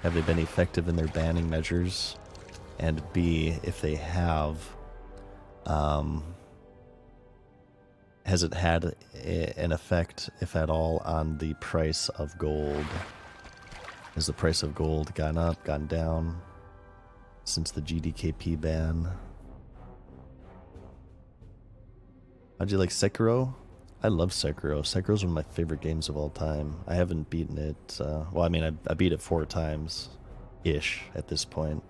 Have they been effective in their banning measures? And B, if they have, has it had an effect, if at all, on the price of gold? Has the price of gold gone up, gone down since the GDKP ban? How'd you like Sekiro? I love Sekiro. Sekiro's one of my favorite games of all time. I haven't beaten it. Well, I mean, I beat it 4 times-ish at this point.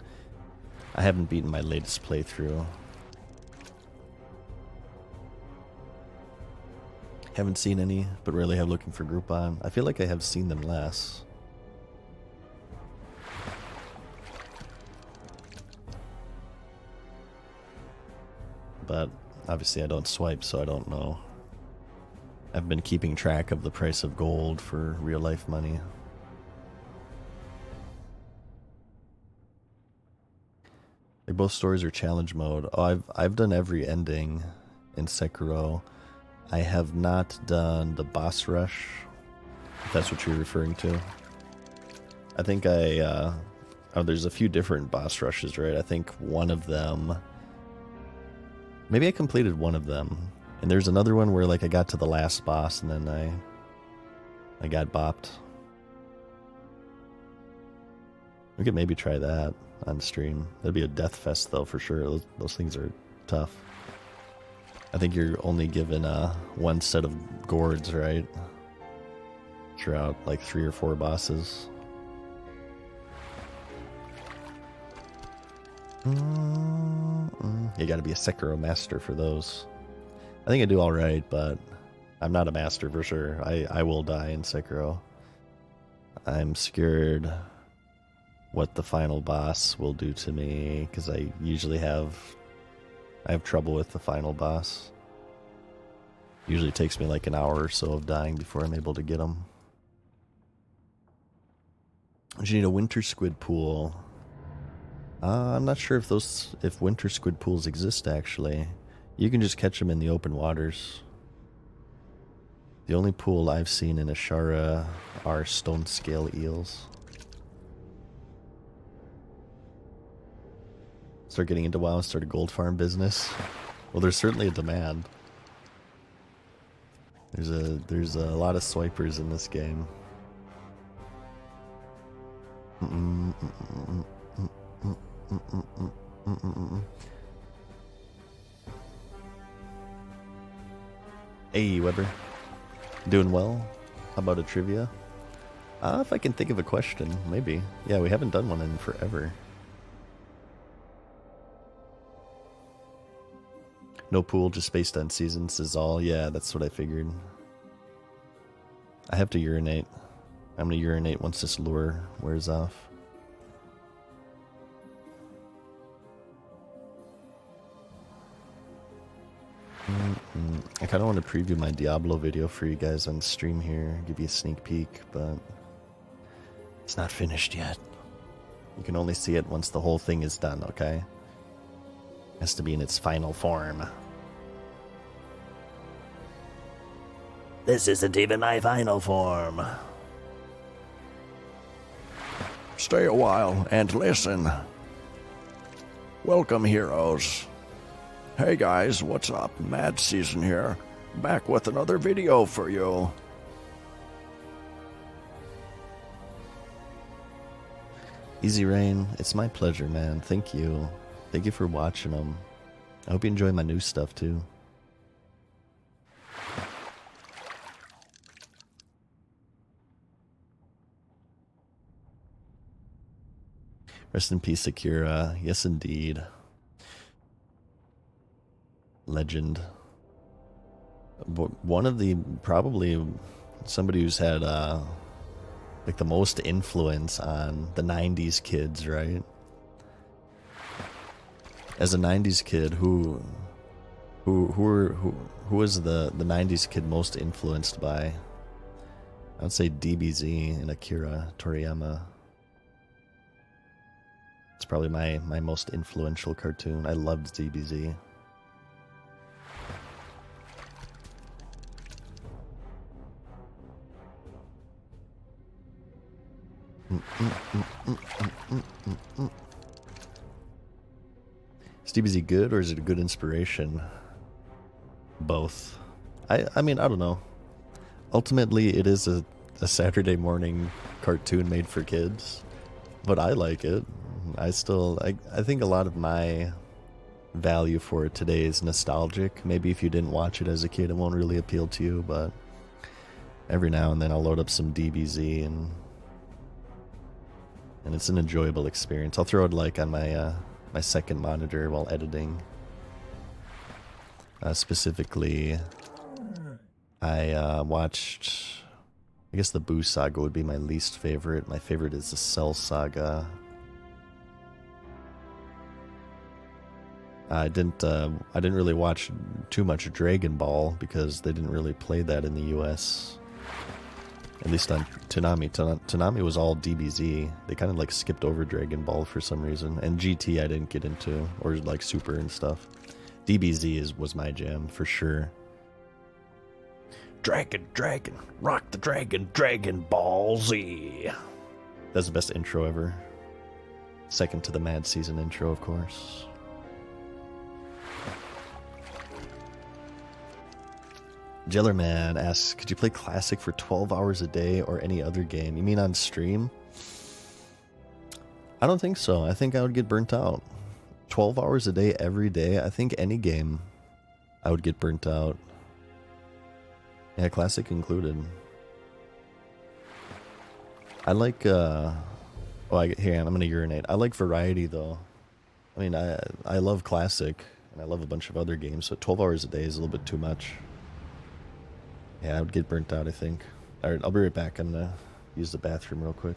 I haven't beaten my latest playthrough. Haven't seen any, but really have looking for Groupon. I feel like I have seen them less. But obviously I don't swipe, so I don't know. I've been keeping track of the price of gold for real life money. They both stories are challenge mode. Oh, I've done every ending in Sekiro. I have not done the boss rush, if that's what you're referring to. I think oh, there's a few different boss rushes, right? I think one of them, maybe I completed one of them. And there's another one where like I got to the last boss and then I got bopped. We could maybe try that on stream. That'd be a death fest though for sure. Those things are tough. I think you're only given one set of gourds, right? Throughout like 3 or 4 bosses. You gotta be a Sekiro master for those. I think I do alright, but I'm not a master for sure. I will die in Sekiro. I'm scared what the final boss will do to me, because I usually have trouble with the final boss. Usually takes me like an hour or so of dying before I'm able to get him. You need a winter squid pool. I'm not sure if winter squid pools exist actually. You can just catch them in the open waters. The only pool I've seen in Ashara are stone scale eels. Start getting into WoW, start a gold farm business. Well, there's certainly a demand. There's a lot of swipers in this game. Hey, Weber. Doing well? How about a trivia? If I can think of a question, maybe. Yeah, we haven't done one in forever. No pool, just based on seasons is all. Yeah, that's what I figured. I have to urinate. I'm gonna urinate once this lure wears off. I kind of want to preview my Diablo video for you guys on stream here, give you a sneak peek, but it's not finished yet. You can only see it once the whole thing is done, okay? It has to be in its final form. This isn't even my final form. Stay a while and listen. Welcome, heroes. Hey guys, what's up? Mad Season here. Back with another video for you. Easy Rain, it's my pleasure, man. Thank you. Thank you for watching them. I hope you enjoy my new stuff, too. Rest in peace, Sekiro. Yes, indeed. Legend. One of the, probably somebody who's had like the most influence on the 90s kids, right? As a 90s kid, who was the 90s kid most influenced by? I would say DBZ and Akira Toriyama. It's probably my most influential cartoon. I loved DBZ. Is DBZ good or is it a good inspiration? Both. I mean, I don't know. Ultimately, it is a Saturday morning cartoon made for kids, but I like it. I think a lot of my value for it today is nostalgic. Maybe if you didn't watch it as a kid, it won't really appeal to you, but every now and then I'll load up some DBZ and it's an enjoyable experience. I'll throw it like on my my second monitor while editing. Specifically, I watched, I guess the Boo Saga would be my least favorite. My favorite is the Cell Saga. I didn't really watch too much Dragon Ball because they didn't really play that in the US. At least on Toonami. Toonami was all DBZ. They kind of like skipped over Dragon Ball for some reason. And GT I didn't get into, or like Super and stuff. DBZ was my jam for sure. Dragon, rock the dragon, Dragon Ball Z. That's the best intro ever. Second to the Mad Season intro, of course. Jellerman asks, could you play Classic for 12 hours a day or any other game? You mean on stream? I don't think so. I think I would get burnt out. 12 hours a day every day? I think any game I would get burnt out. Yeah, Classic included. I like, here, I'm gonna urinate. I like variety, though. I mean, I love Classic, and I love a bunch of other games, so 12 hours a day is a little bit too much. Yeah, I would get burnt out, I think. Alright, I'll be right back. I'm gonna use the bathroom real quick.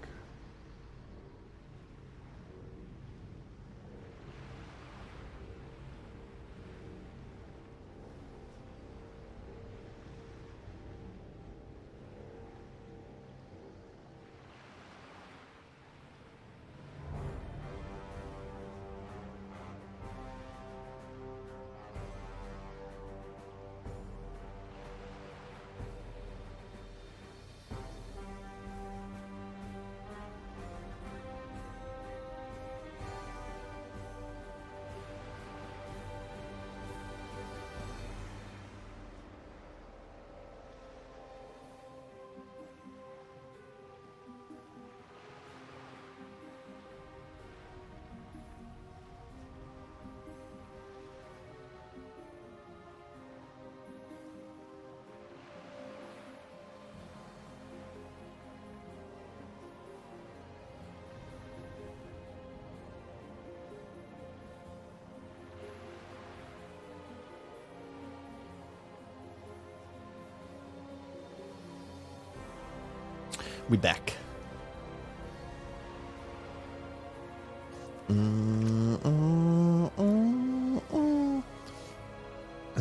We back.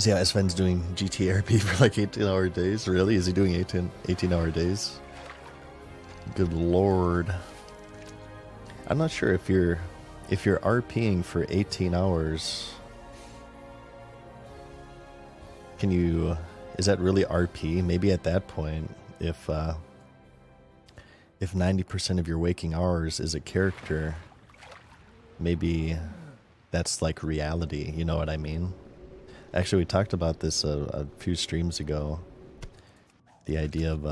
So yeah, Sven's doing GTRP for like 18-hour days. Really? Is he doing 18-hour days? Good lord. I'm not sure if you're RPing for 18 hours. Can you? Is that really RP? Maybe at that point, if 90% of your waking hours is a character, maybe that's like reality. You know what I mean? Actually, we talked about this a few streams ago. The idea of,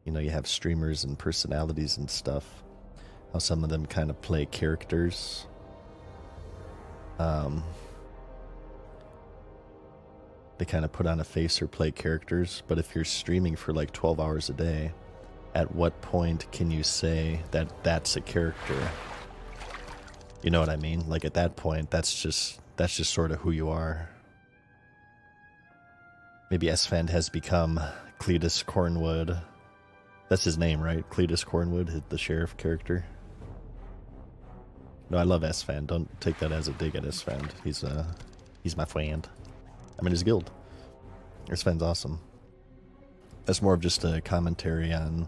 you know, you have streamers and personalities and stuff. How some of them kind of play characters. They kind of put on a face or play characters. But if you're streaming for like 12 hours a day, at what point can you say that that's a character? You know what I mean? Like at that point, that's just sort of who you are. Maybe Esfand has become Cletus Cornwood. That's his name, right? Cletus Cornwood, the sheriff character. No, I love Esfand. Don't take that as a dig at Esfand. He's my friend. I'm in his guild. Esfand's awesome. That's more of just a commentary on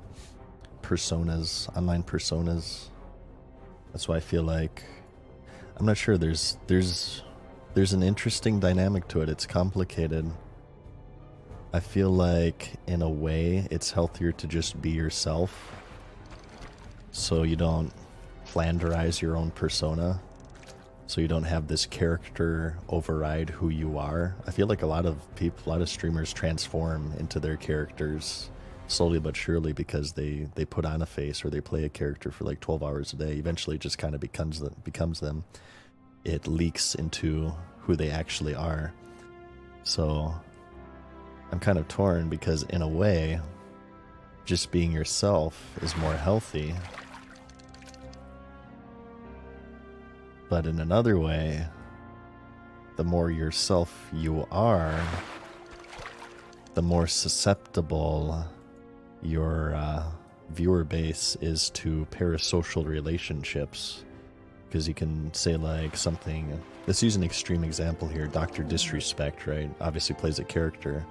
personas, online personas. That's why I feel like I'm not sure. There's an interesting dynamic to it. It's complicated. I feel like in a way it's healthier to just be yourself, so you don't flanderize your own persona, so you don't have this character override who you are. I feel like a lot of streamers transform into their characters slowly but surely because they put on a face or they play a character for like 12 hours a day. Eventually it just kind of becomes them. It leaks into who they actually are. So I'm kind of torn because in a way, just being yourself is more healthy. But in another way, the more yourself you are, the more susceptible your viewer base is to parasocial relationships. Because you can say like something, let's use an extreme example here, Dr. Disrespect, right? Obviously plays a character.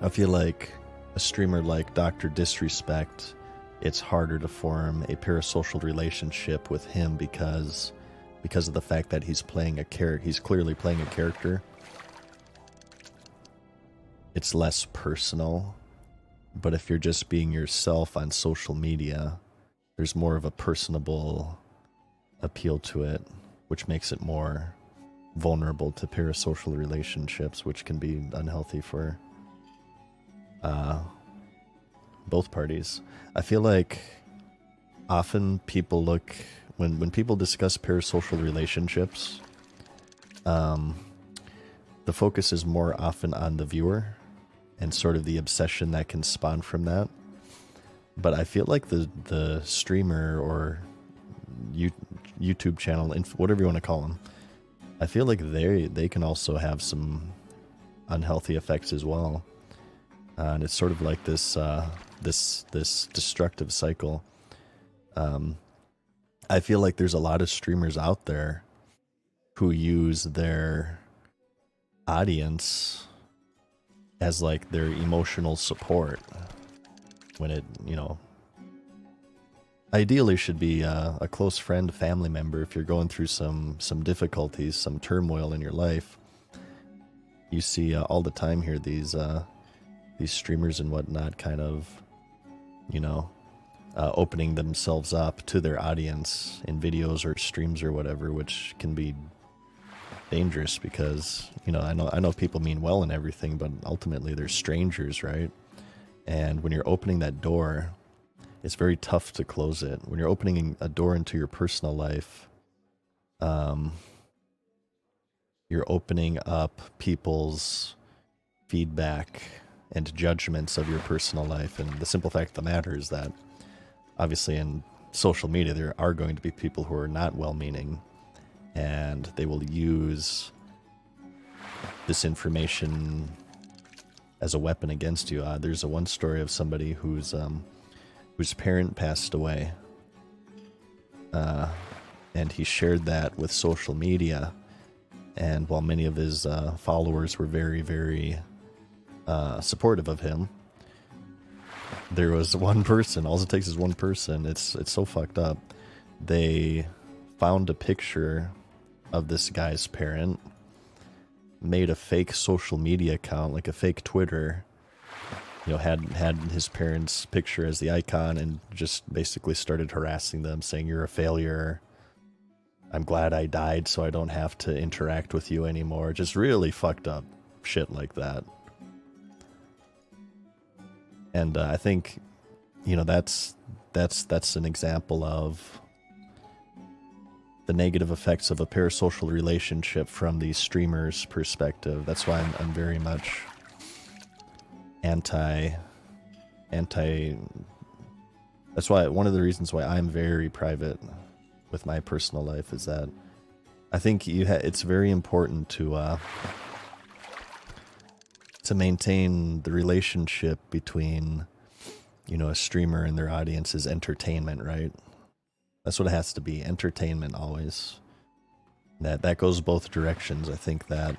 I feel like a streamer like Dr. Disrespect, it's harder to form a parasocial relationship with him because of the fact that he's playing a character. He's clearly playing a character. It's less personal. But if you're just being yourself on social media, there's more of a personable appeal to it, which makes it more vulnerable to parasocial relationships, which can be unhealthy for both parties. I feel like often people look, when people discuss parasocial relationships, the focus is more often on the viewer and sort of the obsession that can spawn from that. But I feel like the streamer or YouTube channel, whatever you want to call them, I feel like they can also have some unhealthy effects as well. And it's sort of like this destructive cycle. I feel like there's a lot of streamers out there who use their audience as like their emotional support when it, you know, ideally should be a close friend, family member. If you're going through some difficulties, some turmoil in your life, you see all the time here these streamers and whatnot kind of, you know, opening themselves up to their audience in videos or streams or whatever, which can be dangerous because, you know, I know people mean well and everything, but ultimately they're strangers, right? And when you're opening that door, it's very tough to close it. When you're opening a door into your personal life, you're opening up people's feedback and judgments of your personal life. And the simple fact of the matter is that obviously in social media, there are going to be people who are not well-meaning, and they will use this information as a weapon against you. There's one story of somebody whose parent passed away, and he shared that with social media, And while many of his followers were very, very supportive of him, there was one person, all it takes is one person, it's so fucked up. They found a picture of this guy's parent, made a fake social media account, like a fake Twitter, had his parents' picture as the icon, and just basically started harassing them, saying, "You're a failure. I'm glad I died so I don't have to interact with you anymore." Just really fucked up shit like that. And I think, that's an example of the negative effects of a parasocial relationship from the streamer's perspective. That's why I'm very much anti. That's why one of the reasons why I'm very private with my personal life is that I think it's very important to maintain the relationship between, a streamer and their audience is entertainment, right? That's what it has to be, entertainment always. That goes both directions. I think that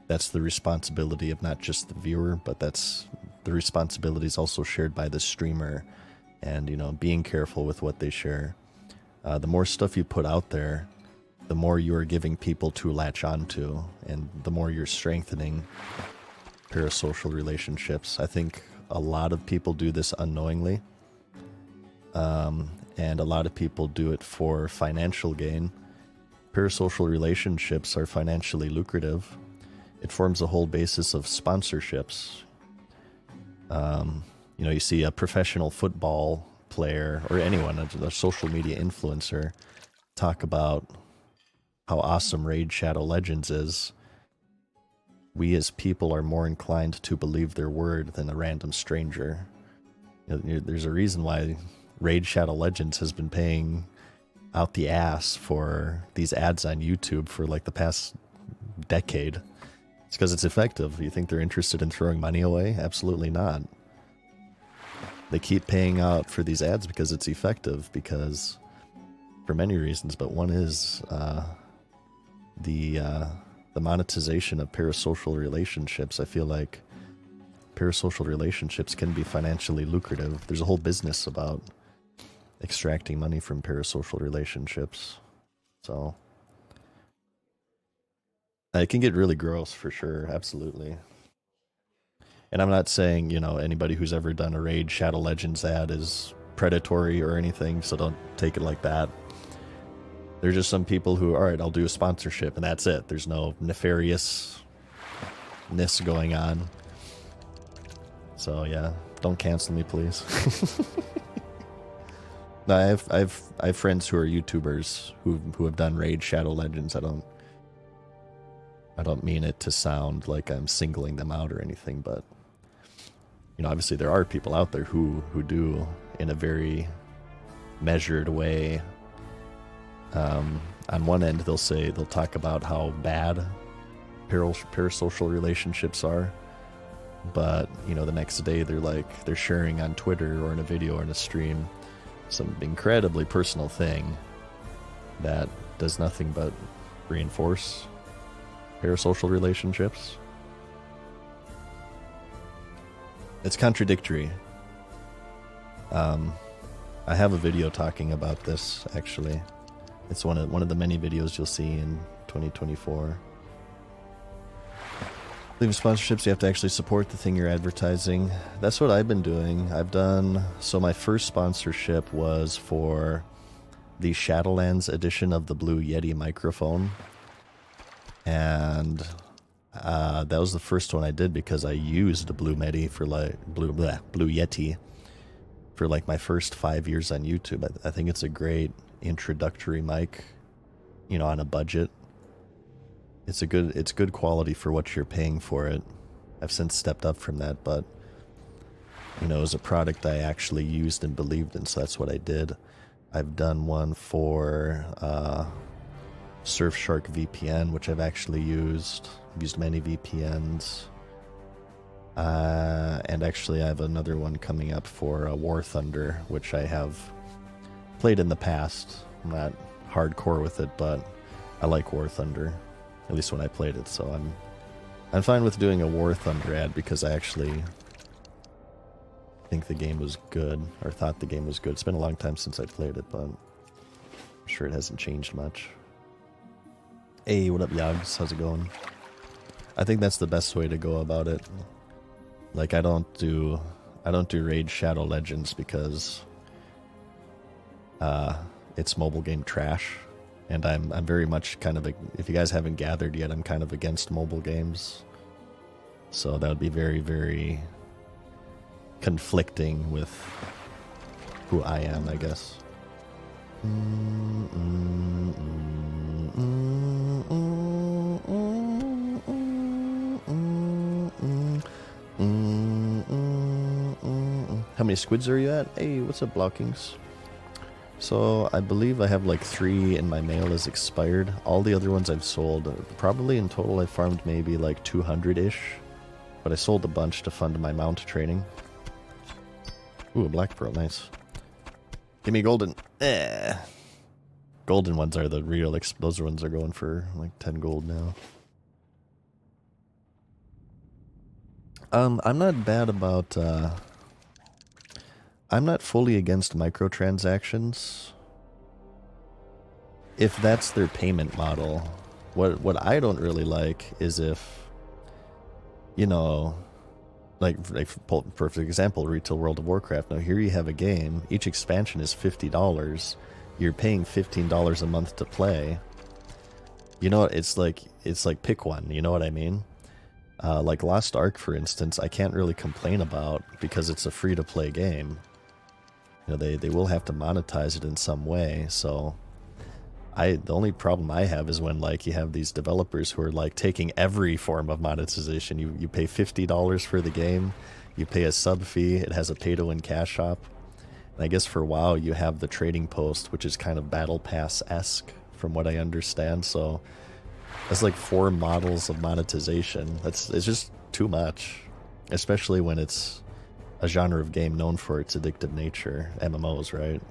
that's the responsibility of not just the viewer, but that's the responsibility is also shared by the streamer, and being careful with what they share. The more stuff you put out there, the more you are giving people to latch onto, and the more you're strengthening parasocial relationships. I think a lot of people do this unknowingly, and a lot of people do it for financial gain. Parasocial relationships are financially lucrative. It forms the whole basis of sponsorships. You see a professional football player or anyone, a social media influencer, talk about how awesome Raid Shadow Legends is. We as people are more inclined to believe their word than a random stranger. There's a reason why Raid Shadow Legends has been paying out the ass for these ads on YouTube for like the past decade. It's because it's effective. You think they're interested in throwing money away? Absolutely not. They keep paying out for these ads because it's effective, because for many reasons, but one is the monetization of parasocial relationships. I feel like parasocial relationships can be financially lucrative. There's a whole business about extracting money from parasocial relationships. So it can get really gross for sure, absolutely. And I'm not saying, anybody who's ever done a Raid Shadow Legends ad is predatory or anything, so don't take it like that. There's just some people who, all right, I'll do a sponsorship, and that's it. There's no nefariousness going on. So yeah, don't cancel me, please. No, I have friends who are YouTubers who have done Raid Shadow Legends. I don't mean it to sound like I'm singling them out or anything, but obviously there are people out there who do in a very measured way. On one end, they'll talk about how bad parasocial relationships are, but the next day they're sharing on Twitter or in a video or in a stream some incredibly personal thing that does nothing but reinforce parasocial relationships. It's contradictory. I have a video talking about this, actually. It's one of the many videos you'll see in 2024. Leaving sponsorships, you have to actually support the thing you're advertising. That's what I've been doing. So my first sponsorship was for the Shadowlands edition of the Blue Yeti microphone. And that was the first one I did because I used the Blue Yeti for like my first 5 years on YouTube. I think it's a great introductory mic, on a budget. It's good quality for what you're paying for it. I've since stepped up from that, but it was a product I actually used and believed in, so that's what I did. I've done one for Surfshark VPN, which I've actually used. I've used many VPNs. And actually I have another one coming up for War Thunder, which I have played in the past. I'm not hardcore with it, but I like War Thunder, at least when I played it. So I'm fine with doing a War Thunder ad because I actually think the game was good, or thought the game was good. It's been a long time since I played it, but I'm sure it hasn't changed much. Hey, what up, Yogs? How's it going? I think that's the best way to go about it. Like, I don't do Raid Shadow Legends because it's mobile game trash, and I'm very much kind of if you guys haven't gathered yet, I'm kind of against mobile games. So that would be very, very conflicting with who I am, I guess. How many squids are you at? Hey, what's up, Blockings? So I believe I have like 3 and my mail is expired. All the other ones I've sold. Probably in total I farmed maybe like 200-ish. But I sold a bunch to fund my mount training. Ooh, a black pearl, nice. Give me golden. Golden ones are the real, those ones are going for like 10 gold now. I'm not bad about, I'm not fully against microtransactions. If that's their payment model. What I don't really like is if, you know, like for example, Retail World of Warcraft. Now here you have a game, each expansion is $50. You're paying $15 a month to play. You know, it's like pick one, you know what I mean? Like Lost Ark, for instance, I can't really complain about because it's a free-to-play game. You know, they will have to monetize it in some way, so the only problem I have is when like you have these developers who are like taking every form of monetization. You pay $50 for the game, you pay a sub fee, it has a pay-to-win cash shop. And I guess for WoW you have the trading post, which is kind of Battle Pass-esque from what I understand, so that's like 4 models of monetization. It's just too much, especially when it's a genre of game known for its addictive nature, MMOs, right?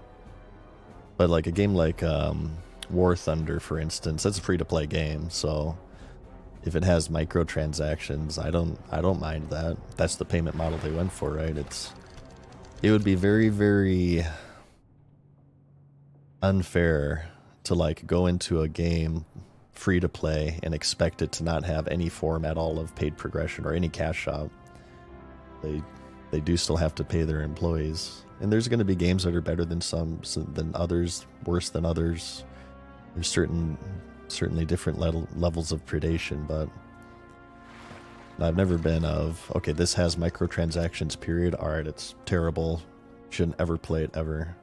But like a game like War Thunder, for instance, that's a free-to-play game, so if it has microtransactions, I don't mind that. That's the payment model they went for, right? It would be very, very unfair to like go into a game free to play and expect it to not have any form at all of paid progression or any cash shop. They do still have to pay their employees, and there's going to be games that are better than than others, worse than others. There's certainly different levels of predation, but I've never been of, okay, this has microtransactions, period. Alright, it's terrible. Shouldn't ever play it, ever.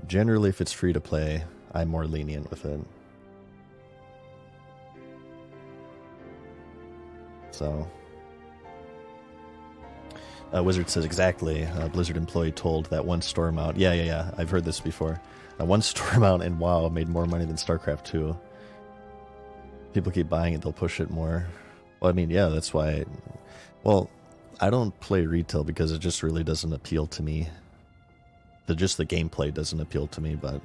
Generally, if it's free to play, I'm more lenient with it. So, Wizard says exactly. Blizzard employee told that one store amount. Yeah. I've heard this before. One store amount in WoW made more money than StarCraft 2. People keep buying it, they'll push it more. Well, I mean, yeah, that's why. Well, I don't play retail because it just really doesn't appeal to me. Just the gameplay doesn't appeal to me, but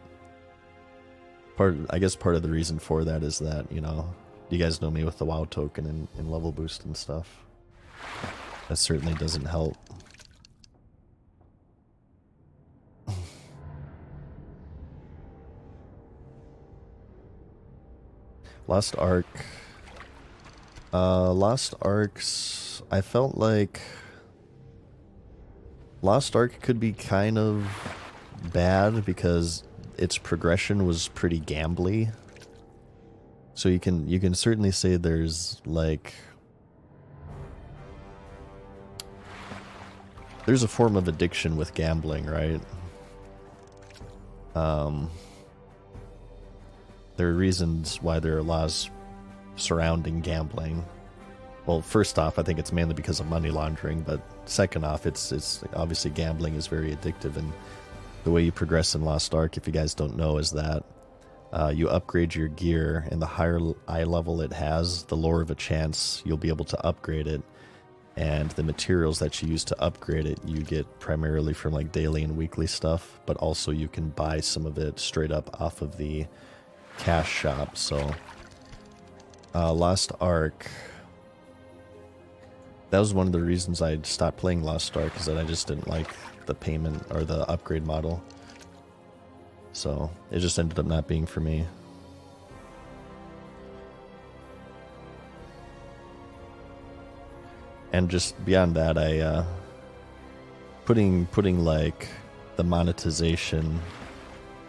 I guess part of the reason for that is that, you know, you guys know me with the WoW token and level boost and stuff. That certainly doesn't help. Lost Ark. Lost Arks, I felt like Lost Ark could be kind of bad because its progression was pretty gambly. So you can certainly say there's like there's a form of addiction with gambling, right? There are reasons why there are laws surrounding gambling. Well, first off, I think it's mainly because of money laundering, but second off, it's obviously gambling is very addictive, and the way you progress in Lost Ark, if you guys don't know, is that you upgrade your gear, and the higher eye level it has, the lower of a chance you'll be able to upgrade it. And the materials that you use to upgrade it, you get primarily from like daily and weekly stuff, but also you can buy some of it straight up off of the cash shop. So Lost Ark, that was one of the reasons I stopped playing Lost Ark, is that I just didn't like the payment or the upgrade model. So it just ended up not being for me. And just beyond that, I putting like the monetization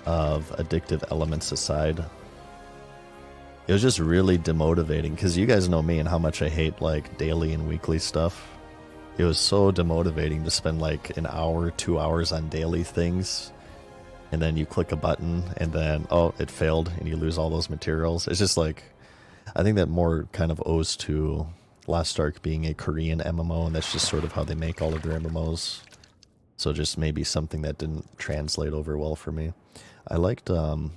of addictive elements aside, it was just really demotivating, because you guys know me and how much I hate like daily and weekly stuff. It was so demotivating to spend like an hour, 2 hours on daily things, and then you click a button and then, oh, it failed and you lose all those materials. It's just like, I think that more kind of owes to Lost Ark being a Korean MMO, and that's just sort of how they make all of their MMOs. So just maybe something that didn't translate over well for me. I liked, what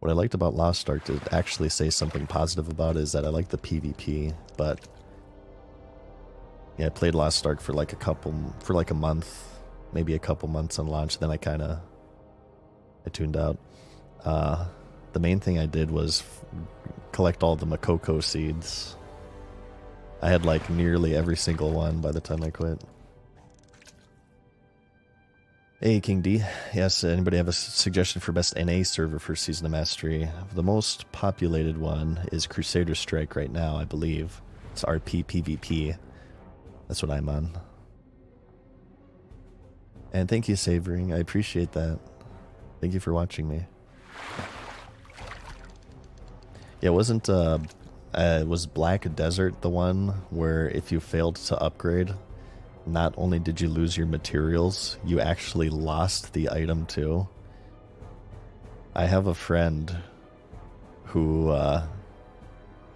I liked about Lost Ark, to actually say something positive about, is that I like the PvP, but yeah, I played Lost Ark for like a month, maybe a couple months on launch, then I tuned out. The main thing I did was collect all the Makoko seeds. I had like nearly every single one by the time I quit. Hey, King D. Yes, anybody have a suggestion for best NA server for Season of Mastery? The most populated one is Crusader Strike right now, I believe. It's RP PvP. That's what I'm on. And thank you, Savoring. I appreciate that. Thank you for watching me. Yeah, was Black Desert the one where if you failed to upgrade, not only did you lose your materials, you actually lost the item too? I have a friend who, I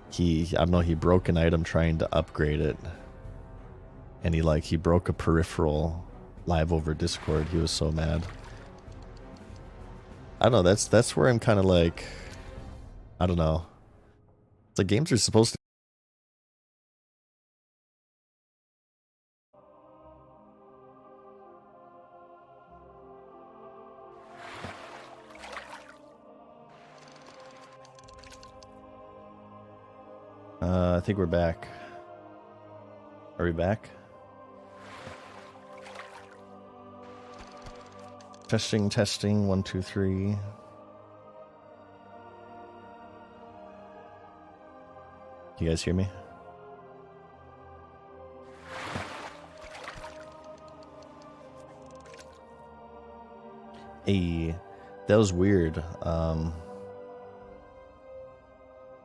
don't know, he broke an item trying to upgrade it. And he broke a peripheral live over Discord. He was so mad. I don't know, that's where I'm kind of like, I don't know. It's like games are supposed to. I think we're back. Are we back? Testing, testing, 1, 2, 3. You guys hear me? Hey, that was weird.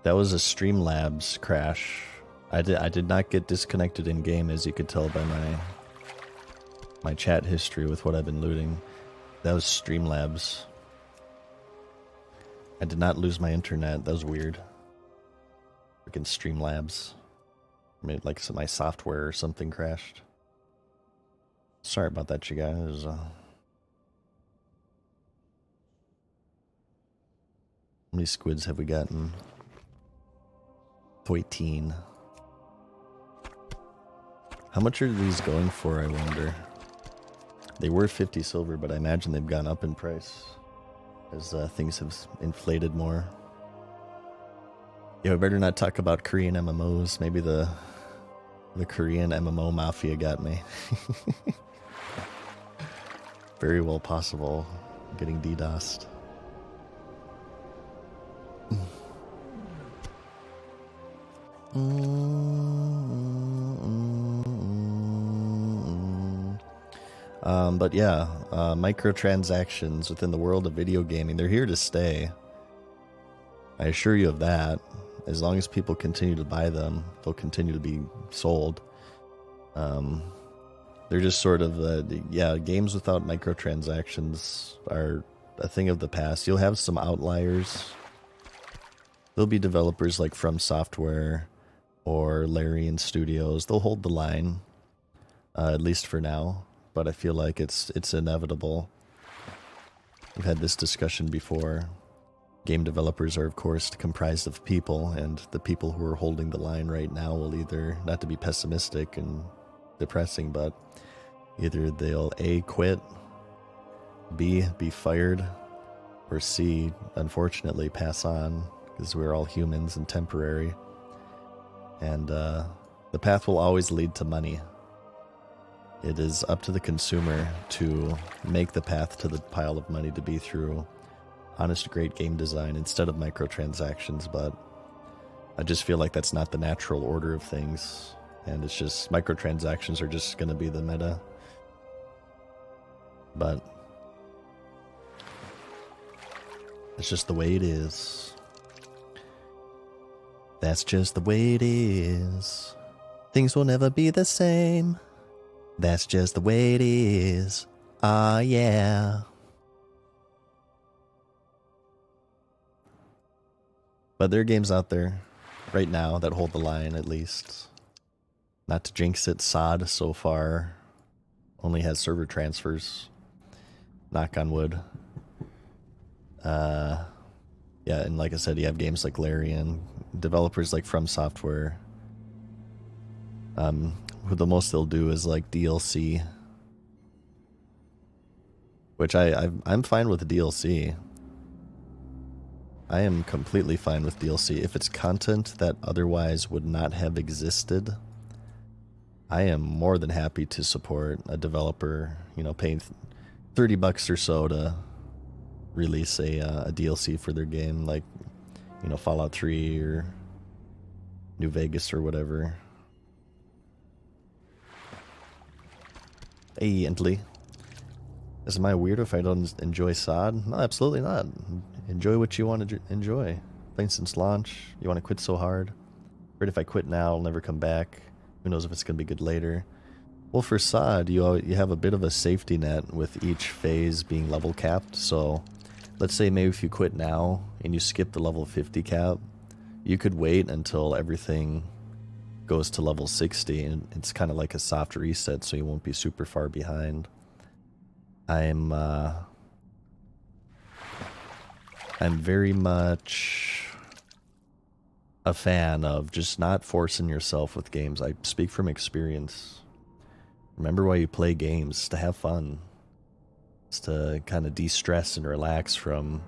That was a Streamlabs crash. I did not get disconnected in game, as you could tell by my chat history with what I've been looting. That was Streamlabs. I did not lose my internet. That was weird. Freaking Streamlabs. Made like my software or something crashed. Sorry about that, you guys. How many squids have we gotten? 13. How much are these going for, I wonder? They were 50 silver, but I imagine they've gone up in price as things have inflated more. Yeah, we better not talk about Korean MMOs. Maybe the Korean MMO mafia got me. Very well possible. Getting DDoSed. But yeah, microtransactions within the world of video gaming, they're here to stay. I assure you of that. As long as people continue to buy them, they'll continue to be sold. They're just sort of, games without microtransactions are a thing of the past. You'll have some outliers. There'll be developers like From Software or Larian Studios. They'll hold the line, at least for now. But I feel like it's inevitable. We've had this discussion before. Game developers are, of course, comprised of people, and the people who are holding the line right now will either, not to be pessimistic and depressing, but either they'll A, quit, B, be fired, or C, unfortunately, pass on, because we're all humans and temporary. And the path will always lead to money. It is up to the consumer to make the path to the pile of money to be through honest, great game design instead of microtransactions, but I just feel like that's not the natural order of things, and it's just microtransactions are just going to be the meta. But it's just the way it is. That's just the way it is. Things will never be the same. That's just the way it is. Ah, yeah. But there are games out there right now that hold the line, at least. Not to jinx it, SOD so far only has server transfers. Knock on wood. Yeah, and like I said, you have games like Larian, developers like From Software, who the most they'll do is like DLC, which I'm fine with the DLC. I am completely fine with DLC. If it's content that otherwise would not have existed, I am more than happy to support a developer, you know, paying $30 or so to release a DLC for their game, like, you know, Fallout 3 or New Vegas or whatever. Hey, Entley. Am I weird if I don't enjoy SOD? No, absolutely not. Enjoy what you want to enjoy. Playing since launch. You want to quit so hard. Afraid if I quit now, I'll never come back. Who knows if it's going to be good later. Well, for SOD, you have a bit of a safety net with each phase being level capped. So let's say maybe if you quit now and you skip the level 50 cap, you could wait until everything goes to level 60, and it's kind of like a soft reset, so you won't be super far behind. I'm very much a fan of just not forcing yourself with games. I speak from experience. Remember why you play games, to have fun. It's to kind of de-stress and relax from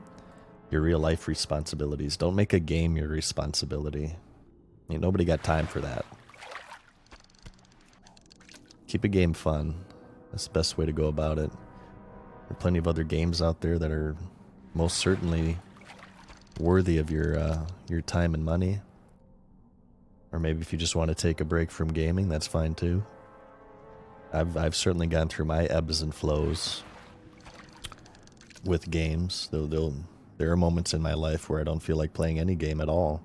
your real life responsibilities. Don't make a game your responsibility. Ain't nobody got time for that. Keep a game fun. That's the best way to go about it. There are plenty of other games out there that are most certainly worthy of your time and money. Or maybe if you just want to take a break from gaming, that's fine too. I've certainly gone through my ebbs and flows with games. There are moments in my life where I don't feel like playing any game at all.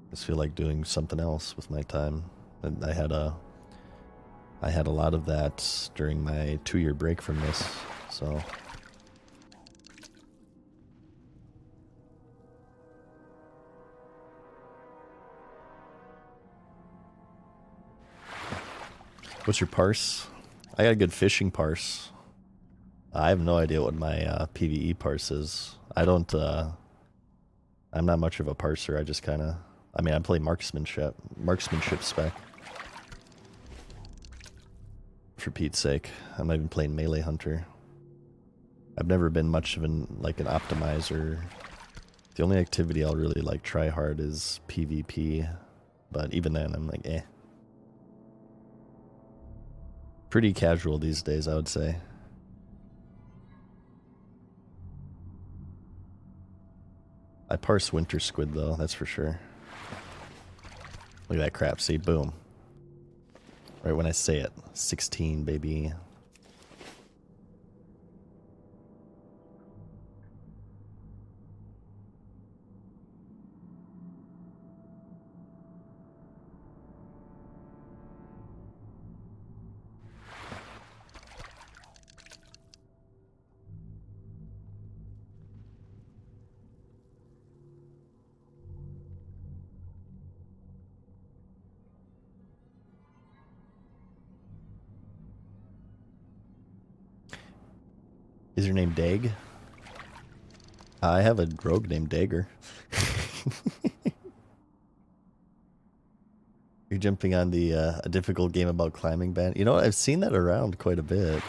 I just feel like doing something else with my time. And I had a lot of that during my 2-year break from this. So what's your parse? I got a good fishing parse. I have no idea what my PvE parse is. I'm not much of a parser. I just kind of, I play marksmanship spec. For Pete's sake, I'm not even playing melee hunter. I've never been much of an optimizer. The only activity I'll really try hard is PvP, but even then I'm like, eh. Pretty casual these days, I would say. I parse winter squid though, that's for sure. Look at that crap, see, boom. Right when I say it, 16, baby. Is your name Dag? I have a rogue named Dagger. You're jumping on the a difficult game about climbing ban. You know what? I've seen that around quite a bit.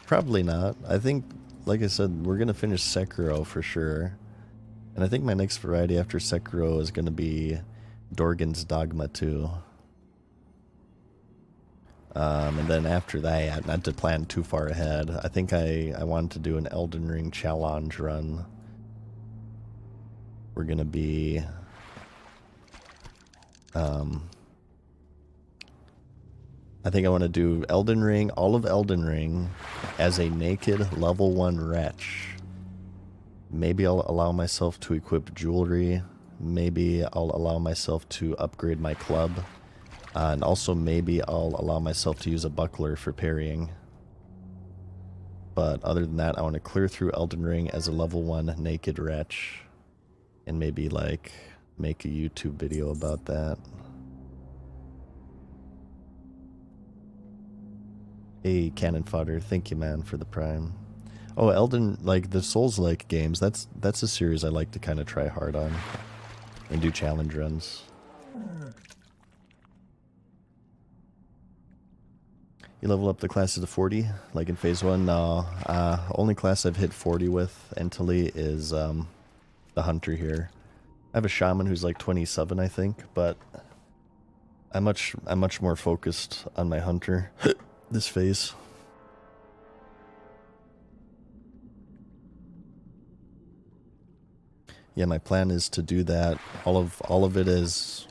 Probably not. I think like I said, we're gonna finish Sekiro for sure. And I think my next variety after Sekiro is gonna be Dorgan's Dogma 2. And then after that, not to plan too far ahead, I think I wanted to do an Elden Ring challenge run. We're gonna be I think I want to do Elden Ring, all of Elden Ring, as a naked level 1 wretch. Maybe I'll allow myself to equip jewelry. Maybe I'll allow myself to upgrade my club. And also maybe I'll allow myself to use a buckler for parrying. But other than that, I want to clear through Elden Ring as a level 1 naked wretch. And maybe like make a YouTube video about that. Hey, Cannon Fodder, thank you, man, for the Prime. Oh, Elden, like the Souls-like games, that's a series I like to kind of try hard on and do challenge runs. You level up the classes to 40, like in Phase 1? No, only class I've hit 40 with mentally is the Hunter here. I have a Shaman who's like 27, I think, but I'm much more focused on my Hunter this phase. Yeah, my plan is to do that. All of it is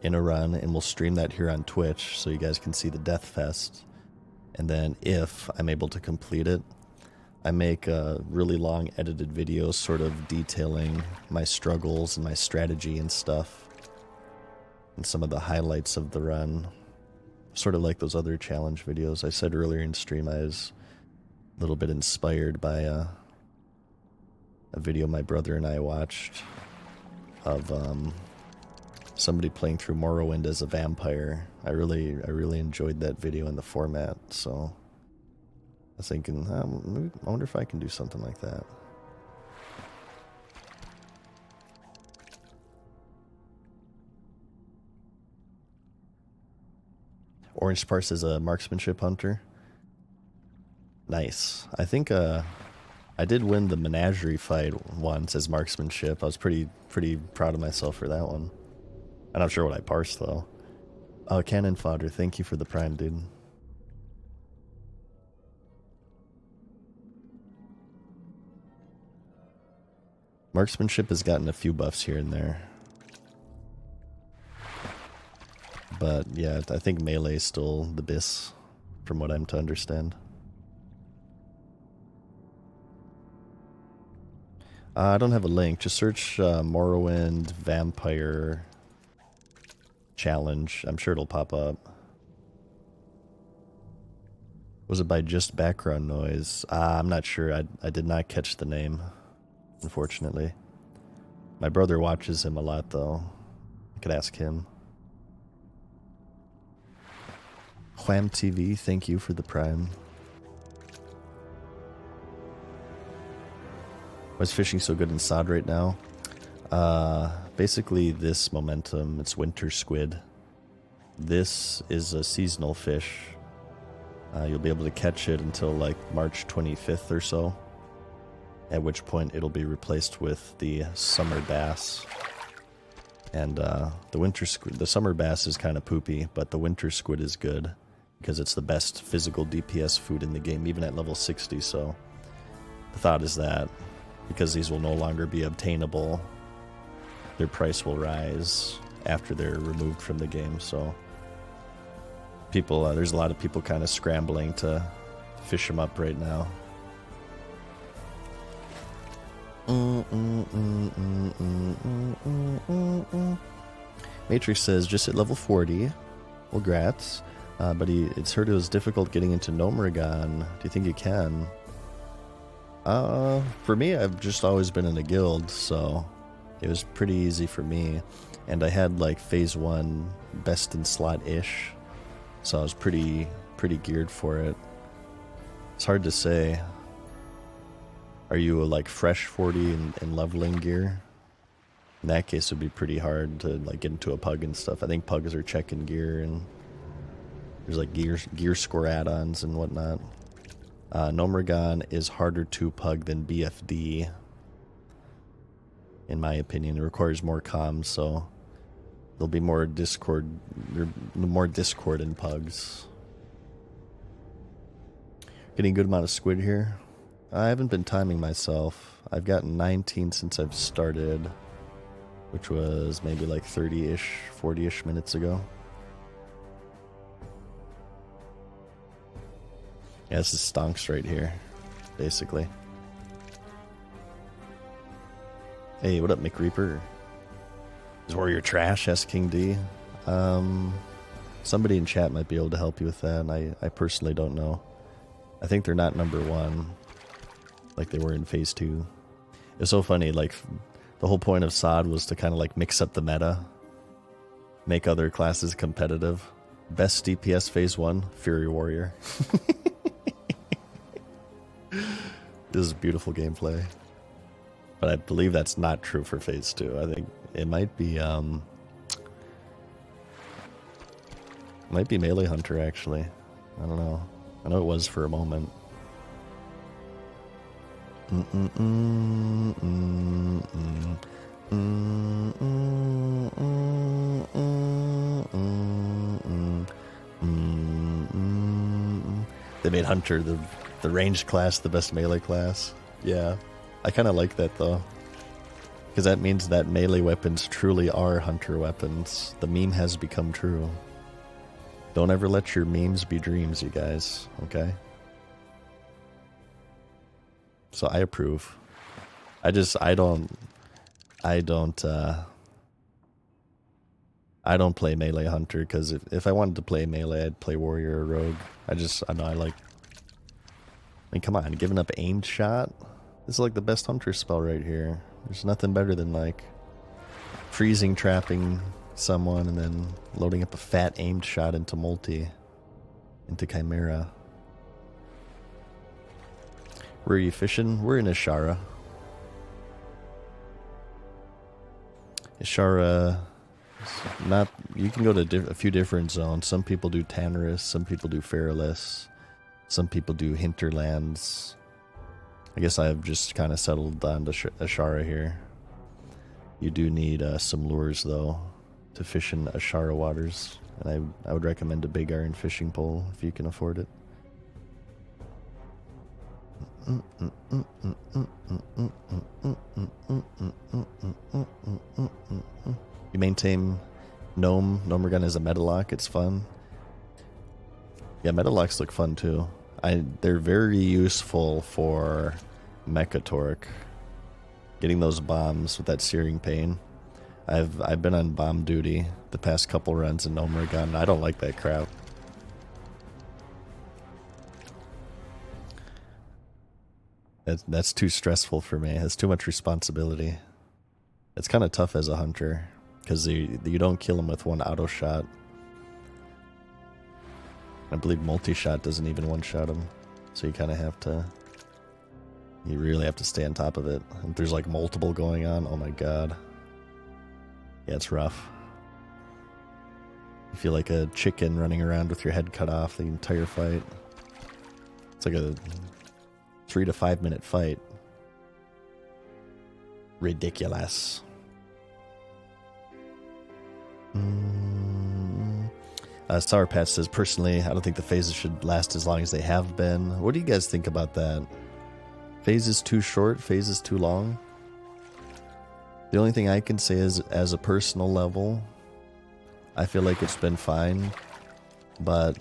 in a run, and we'll stream that here on Twitch so you guys can see the Death Fest. And then if I'm able to complete it, I make really long edited videos sort of detailing my struggles and my strategy and stuff. And some of the highlights of the run. Sort of like those other challenge videos. I said earlier in stream I was a little bit inspired by a video my brother and I watched of somebody playing through Morrowind as a vampire. I really enjoyed that video and the format, so I was thinking, maybe, I wonder if I can do something like that. Orange Sparse is a marksmanship hunter. Nice. I think I did win the menagerie fight once as marksmanship. I was pretty proud of myself for that one. I'm not sure what I parsed though. Oh, Cannon Fodder, thank you for the Prime, dude. Marksmanship has gotten a few buffs here and there. But yeah, I think melee is still the BIS, from what I'm to understand. I don't have a link. Just search Morrowind Vampire Challenge. I'm sure it'll pop up. Was it by Just Background Noise? I'm not sure. I did not catch the name, unfortunately. My brother watches him a lot, though. I could ask him. Wham TV, thank you for the Prime. Why is fishing so good in SOD right now? Basically this momentum, it's winter squid. This is a seasonal fish. You'll be able to catch it until like March 25th or so, at which point it'll be replaced with the summer bass. And the summer bass is kind of poopy, but the winter squid is good because it's the best physical DPS food in the game, even at level 60. So the thought is that because these will no longer be obtainable, their price will rise after they're removed from the game. So people, there's a lot of people kind of scrambling to fish them up right now. Matrix says just at level 40. Well, grats. But it's heard it was difficult getting into Gnomeregan. Do you think you can? For me, I've just always been in a guild, so it was pretty easy for me. And I had like phase 1 best in slot-ish, so I was pretty geared for it. It's hard to say. Are you a like fresh 40 in leveling gear? In that case, it would be pretty hard to like get into a pug and stuff. I think pugs are checking gear, and there's like gear score add-ons and whatnot. Nomragon is harder to pug than BFD. In my opinion, it requires more comms, so there'll be more discord in pugs. Getting a good amount of squid here. I haven't been timing myself. I've gotten 19 since I've started, which was maybe like 30-ish, 40-ish minutes ago. Yeah, this is stonks right here, basically. Hey, what up, McReaper? Is Warrior trash? Asked King D. Somebody in chat might be able to help you with that, and I personally don't know. I think they're not number 1, like they were in Phase 2. It's so funny, like, the whole point of SOD was to kind of like mix up the meta, make other classes competitive. Best DPS Phase 1, Fury Warrior. This is beautiful gameplay. But I believe that's not true for Phase 2. I think it might be Melee Hunter, actually. I don't know. I know it was for a moment. They made Hunter the ranged class the best melee class. Yeah, I kind of like that though, because that means that melee weapons truly are Hunter weapons. The meme has become true. Don't ever let your memes be dreams, you guys, okay? So I approve. I don't play melee Hunter, because if I wanted to play melee, I'd play Warrior or Rogue. I know I mean, come on, giving up aimed shot? This is like the best Hunter spell right here. There's nothing better than like freezing, trapping someone, and then loading up a fat aimed shot into Chimera. Where are you fishing? We're in Ashara. Ashara, you can go to a few different zones. Some people do Tannerus, some people do Feralus, some people do Hinterlands. I guess I've just kind of settled on to Ashara here. You do need some lures though to fish in Ashara waters, and I would recommend a big iron fishing pole if you can afford it. You maintain Nomergun as a Metalock, it's fun. Yeah, Metalocks look fun too. They're very useful for Mecha Torque. Getting those bombs with that searing pain. I've been on bomb duty the past couple runs in Nomergun. I don't like that crap. That's too stressful for me. It's too much responsibility. It's kind of tough as a hunter, because you don't kill him with one auto shot. I believe multi-shot doesn't even one-shot him, so you kind of have to... You really have to stay on top of it. If there's like multiple going on, oh my god. Yeah, it's rough. You feel like a chicken running around with your head cut off the entire fight. It's like a 3 to 5 minute fight. Ridiculous. Sour Patch says, personally, I don't think the phases should last as long as they have been. What do you guys think about that? Phases too short, phases too long? The only thing I can say is, as a personal level, I feel like it's been fine. But,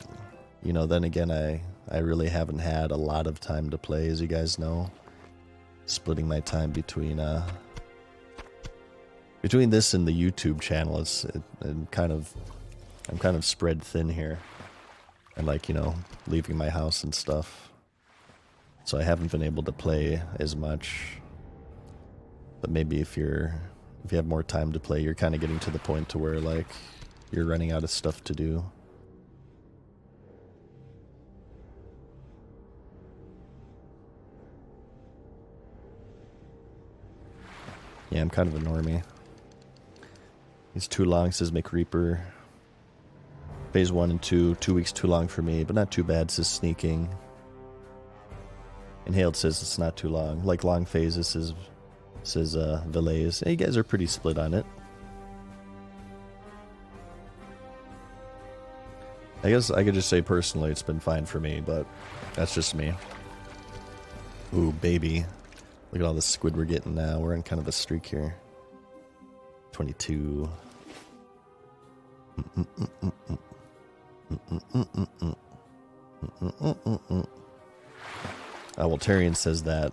you know, then again, I really haven't had a lot of time to play, as you guys know. Splitting my time between this and the YouTube channel, I'm kind of spread thin here. And like, you know, leaving my house and stuff. So I haven't been able to play as much. But maybe if you have more time to play, you're kind of getting to the point to where like you're running out of stuff to do. Yeah, I'm kind of a normie. It's too long, says McReaper. Phase 1 and 2, 2 weeks too long for me, but not too bad, says Sneaking. Inhaled says it's not too long. Like long phases says Valays. Hey, you guys are pretty split on it. I guess I could just say personally it's been fine for me, but that's just me. Ooh, baby. Look at all the squid we're getting now. We're in kind of a streak here. 22. Waltarian says that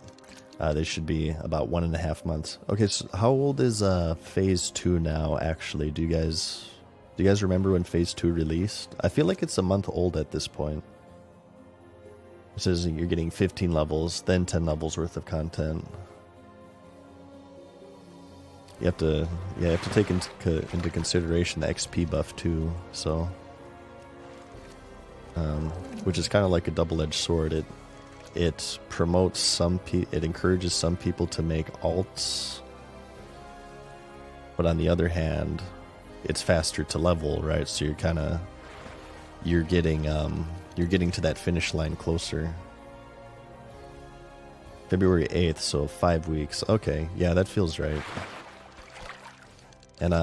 they should be about 1.5 months. Okay, so how old is phase 2 now, actually? Do you guys remember when phase 2 released? I feel like it's a month old at this point. It says you're getting 15 levels, then 10 levels worth of content. You have to take into consideration the XP buff too, so which is kind of like a double-edged sword. It promotes it encourages some people to make alts, but on the other hand, it's faster to level, right? So you're getting to that finish line closer. February 8th, so 5 weeks. Okay, yeah, that feels right. And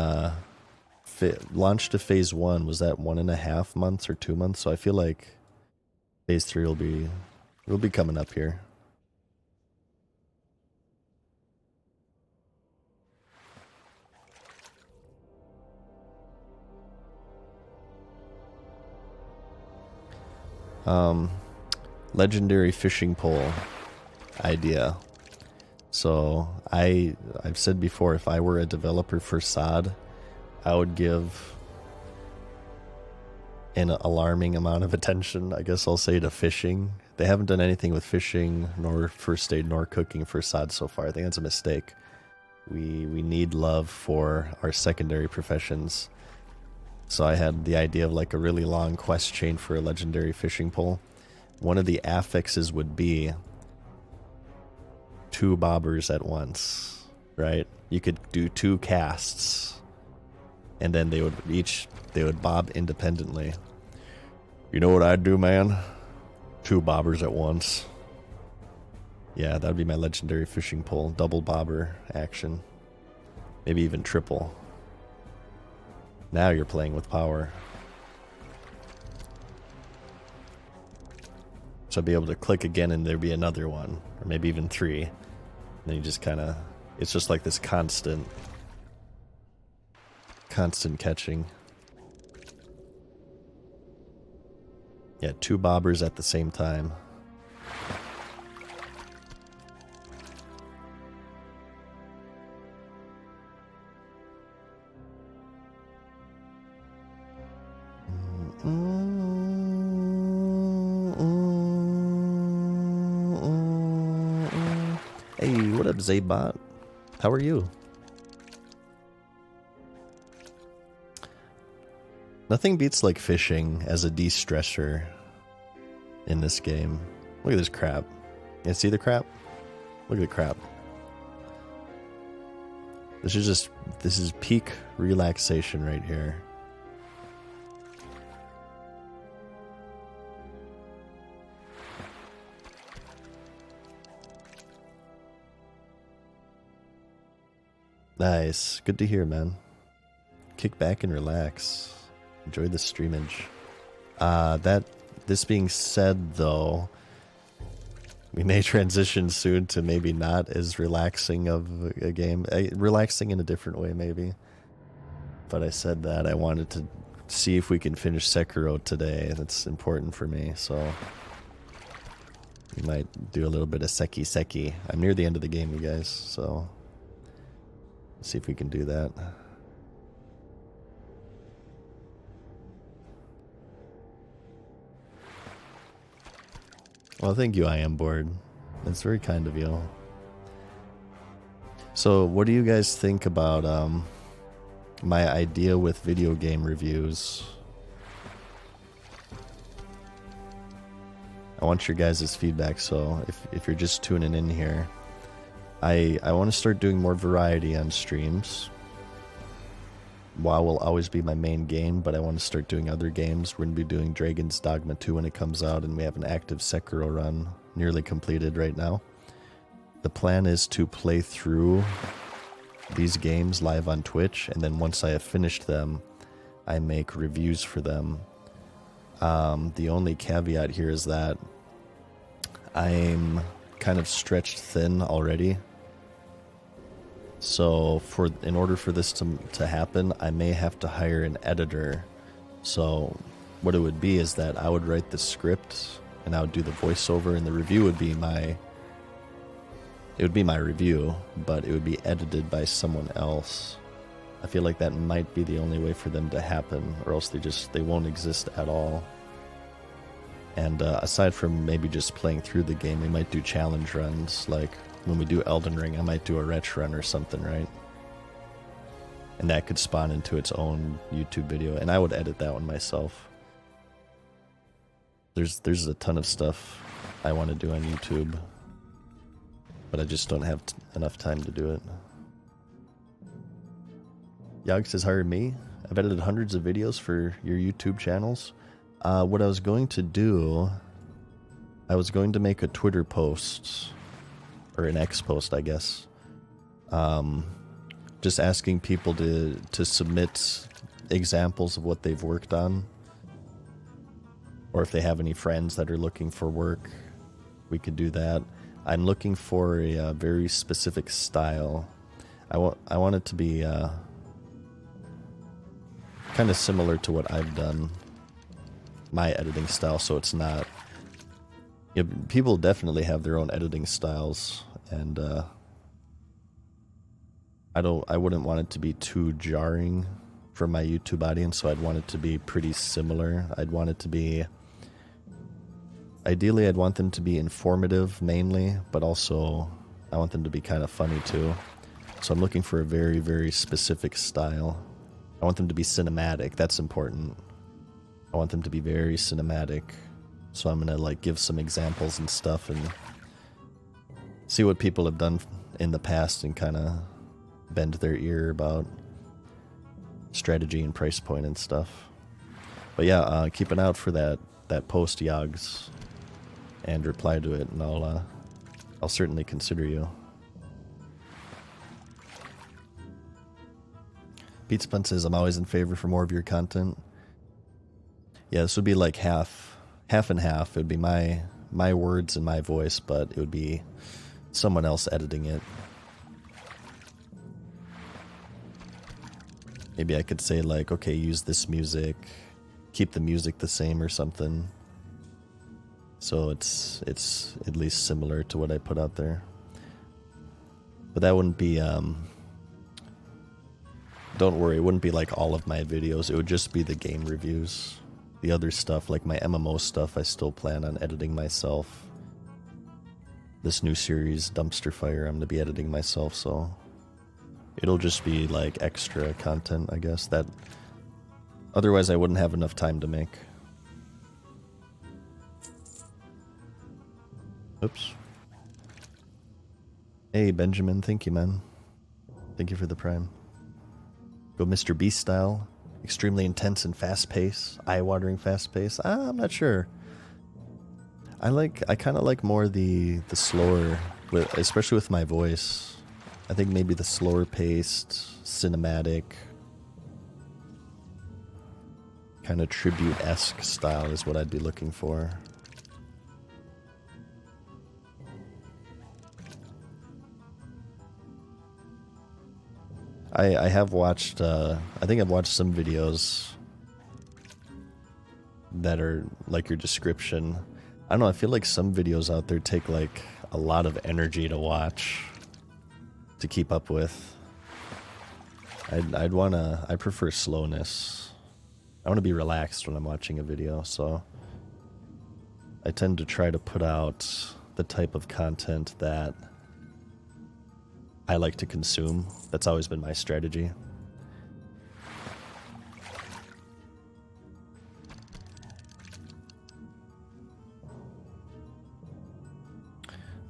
launch to phase 1, was that 1.5 months or 2 months? So I feel like phase 3 will be coming up here. Legendary fishing pole idea. So I've said before, if I were a developer for SOD, I would give an alarming amount of attention, I guess I'll say, to fishing. They haven't done anything with fishing, nor first aid, nor cooking for SOD so far. I think that's a mistake. We need love for our secondary professions. So I had the idea of like a really long quest chain for a legendary fishing pole. One of the affixes would be 2 bobbers at once, right? You could do 2 casts, and then they would bob independently. You know what I'd do, man? 2 bobbers at once. Yeah, that would be my legendary fishing pole. Double bobber action. Maybe even triple. Now you're playing with power. So I'd be able to click again and there'd be another one. Or maybe even 3. And then you just kind of... It's just like this constant catching. Yeah, 2 bobbers at the same time. Hey, what up, Zaybot? How are you? Nothing beats like fishing as a de-stressor in this game. Look at this crab. You see the crab? Look at the crab. This is peak relaxation right here. Nice. Good to hear, man. Kick back and relax. Enjoy the streamage. This being said, though, we may transition soon to maybe not as relaxing of a game. Relaxing in a different way, maybe. But I said that I wanted to see if we can finish Sekiro today. That's important for me, so we might do a little bit of Seki. I'm near the end of the game, you guys, so let's see if we can do that. Well, thank you, I am bored. That's very kind of you. So, what do you guys think about my idea with video game reviews? I want your guys' feedback, so if you're just tuning in here, I want to start doing more variety on streams. WoW will always be my main game, but I want to start doing other games. We're going to be doing Dragon's Dogma 2 when it comes out, and we have an active Sekiro run nearly completed right now. The plan is to play through these games live on Twitch, and then once I have finished them, I make reviews for them. The only caveat here is that I'm kind of stretched thin already. So in order for this to happen, I may have to hire an editor. So what it would be is that I would write the script and I would do the voiceover, and the review would be my review, but it would be edited by someone else. I feel like that might be the only way for them to happen, or else they won't exist at all. And aside from maybe just playing through the game, we might do challenge runs. Like when we do Elden Ring, I might do a retch run or something, right? And that could spawn into its own YouTube video, and I would edit that one myself. There's a ton of stuff I want to do on YouTube, but I just don't have enough time to do it. Yogs has hired me. I've edited hundreds of videos for your YouTube channels. What I was going to do, I was going to make a Twitter post, or an X post, I guess, just asking people to submit examples of what they've worked on, or if they have any friends that are looking for work, we could do that. I'm looking for a very specific style. I want it to be kind of similar to what I've done, my editing style, so it's not... people definitely have their own editing styles, and I wouldn't want it to be too jarring for my YouTube audience, so I'd want it to be pretty similar. I'd want it to be... Ideally, I'd want them to be informative mainly, but also I want them to be kind of funny too. So I'm looking for a very, very specific style. I want them to be cinematic. That's important. I want them to be very cinematic. So I'm gonna like give some examples and stuff and see what people have done in the past and kind of bend their ear about strategy and price point and stuff. But yeah, keep an eye out for that post, Yogs, and reply to it, and I'll certainly consider you. Pete Spence says, I'm always in favor for more of your content. Yeah, this would be like half and half. It would be my words and my voice, but it would be someone else editing it. Maybe I could say like, okay, use this music, keep the music the same or something. So it's at least similar to what I put out there. But that wouldn't be, don't worry, it wouldn't be like all of my videos. It would just be the game reviews. The other stuff, like my MMO stuff, I still plan on editing myself. This new series, Dumpster Fire, I'm going to be editing myself, so it'll just be like extra content, I guess, that otherwise I wouldn't have enough time to make. Oops. Hey, Benjamin, thank you, man. Thank you for the prime. Go Mr. Beast style. Extremely intense and fast pace. Eye-watering fast pace. I'm not sure. I kind of like more the slower, especially with my voice. I think maybe the slower paced, cinematic, kind of tribute-esque style is what I'd be looking for. I have watched, I think I've watched some videos that are like your description. I don't know, I feel like some videos out there take like a lot of energy to watch, to keep up with. I prefer slowness. I want to be relaxed when I'm watching a video, so I tend to try to put out the type of content that I like to consume. That's always been my strategy.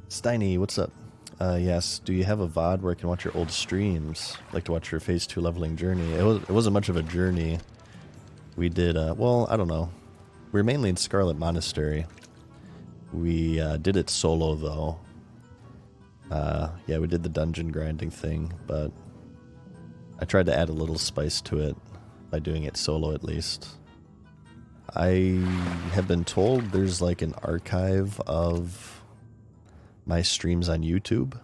Steiny, what's up? Yes. Do you have a VOD where I can watch your old streams? Like to watch your Phase 2 leveling journey. It wasn't much of a journey. We did, well, I don't know. We were mainly in Scarlet Monastery. We did it solo, though. Yeah, we did the dungeon grinding thing, but I tried to add a little spice to it by doing it solo, at least. I have been told there's like an archive of my streams on YouTube.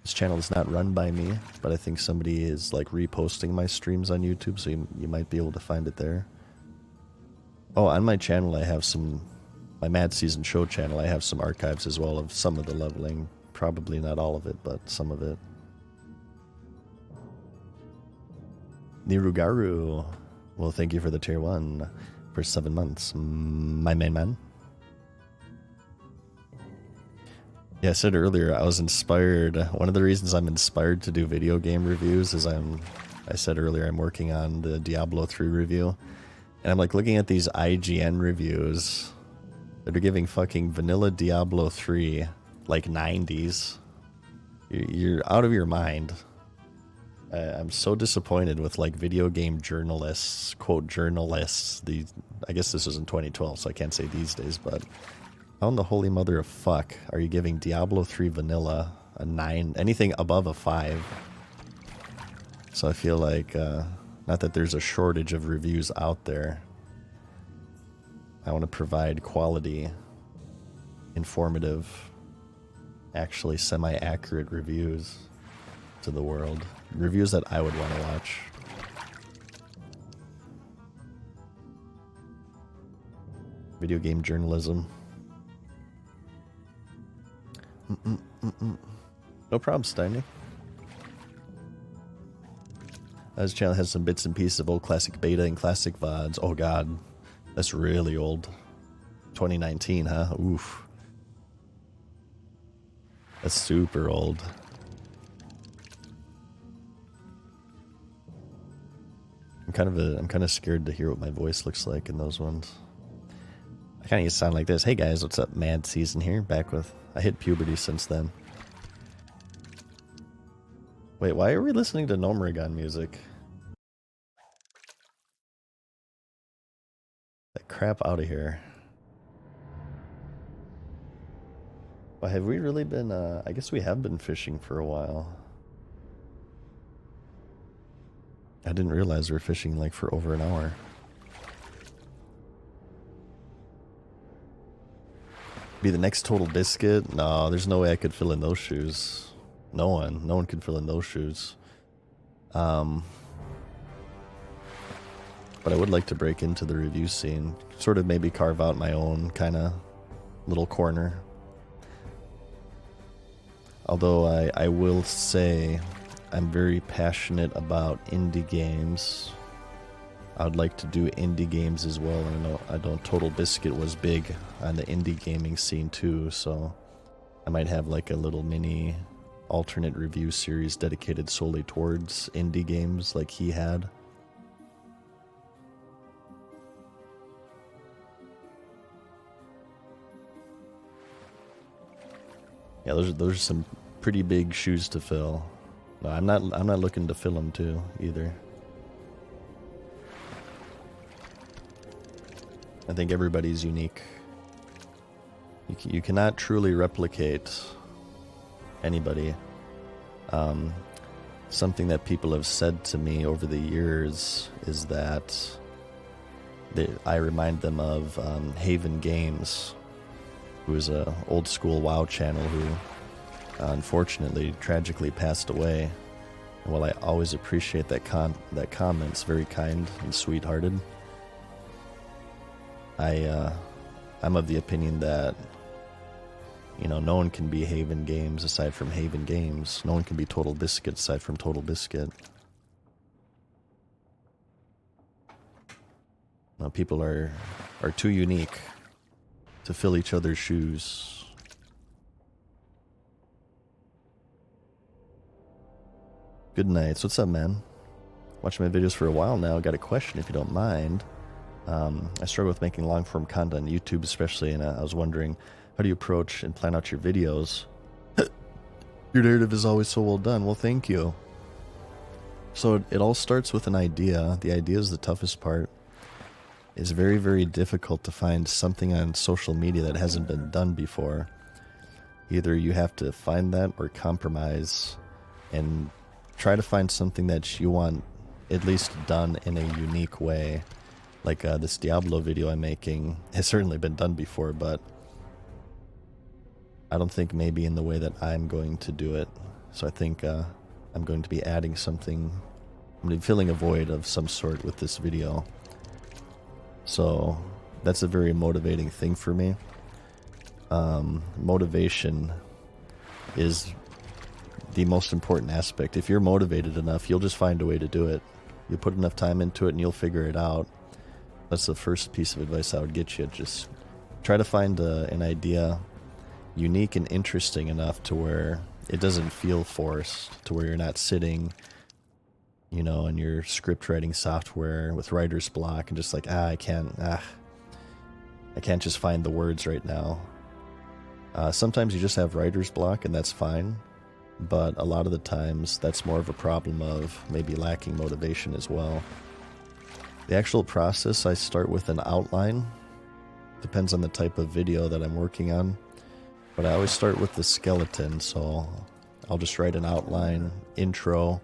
This channel is not run by me, but I think somebody is like reposting my streams on YouTube, so you might be able to find it there. Oh, on my channel I have my MadSeasonShow channel, I have some archives as well of some of the leveling. Probably not all of it, but some of it. Nirugaru, well, thank you for the tier 1 for 7 months. My main man. Yeah, I said earlier, I was inspired. One of the reasons I'm inspired to do video game reviews is I said earlier, I'm working on the Diablo 3 review. And I'm like looking at these IGN reviews that are giving fucking vanilla Diablo 3 like 90s. You're out of your mind. I'm so disappointed with like video game journalists, quote journalists. I guess this was in 2012, so I can't say these days, but how in the holy mother of fuck are you giving Diablo 3 vanilla a 9, anything above a 5? So I feel like, not that there's a shortage of reviews out there. I want to provide quality, informative, actually semi-accurate reviews to the world. Reviews that I would want to watch. Video game journalism. No problem, Steiny. This channel has some bits and pieces of old classic beta and classic VODs. Oh god, that's really old. 2019, huh? Oof. That's super old. I'm kind of scared to hear what my voice looks like in those ones. I kind of sound like this. Hey guys, what's up? Mad Season here, back with. I hit puberty since then. Wait, why are we listening to Nomragon music? That crap out of here. Well, have we really been, I guess we have been fishing for a while. I didn't realize we were fishing like for over an hour. Be the next Total Biscuit? No, there's no way I could fill in those shoes. No one can fill in those shoes. But I would like to break into the review scene. Sort of maybe carve out my own kind of little corner. Although I will say I'm very passionate about indie games. I would like to do indie games as well. I know Total Biscuit was big on the indie gaming scene too, so I might have like a little mini alternate review series dedicated solely towards indie games like he had. Yeah, those are some pretty big shoes to fill. No, I'm not looking to fill them too either. I think everybody's unique. You cannot truly replicate anybody. Something that people have said to me over the years is that I remind them of Haven Games, who is a old school WoW channel who unfortunately tragically passed away. And while I always appreciate that comment, it's very kind and sweethearted. I'm of the opinion that, you know, no one can be Haven Games aside from Haven Games. No one can be Total Biscuit aside from Total Biscuit. No, people are too unique to fill each other's shoes. Good nights. What's up, man? Watching my videos for a while now. Got a question if you don't mind. I struggle with making long-form content on YouTube especially, and I was wondering, how do you approach and plan out your videos? Your narrative is always so well done. Well, thank you. So it all starts with an idea. The idea is the toughest part. It's very, very difficult to find something on social media that hasn't been done before. Either you have to find that or compromise and try to find something that you want at least done in a unique way. Like this Diablo video I'm making has certainly been done before, but I don't think maybe in the way that I'm going to do it. So I think I'm going to be adding something. I'm going to be filling a void of some sort with this video. So that's a very motivating thing for me. Motivation is the most important aspect. If you're motivated enough, you'll just find a way to do it. You put enough time into it and you'll figure it out. That's the first piece of advice I would get you. Just try to find an idea unique and interesting enough to where it doesn't feel forced, to where you're not sitting, you know, in your script writing software with writer's block and just like, I can't just find the words right now. Sometimes you just have writer's block and that's fine, but a lot of the times that's more of a problem of maybe lacking motivation as well. The actual process, I start with an outline. Depends on the type of video that I'm working on. But I always start with the skeleton, so I'll just write an outline, intro,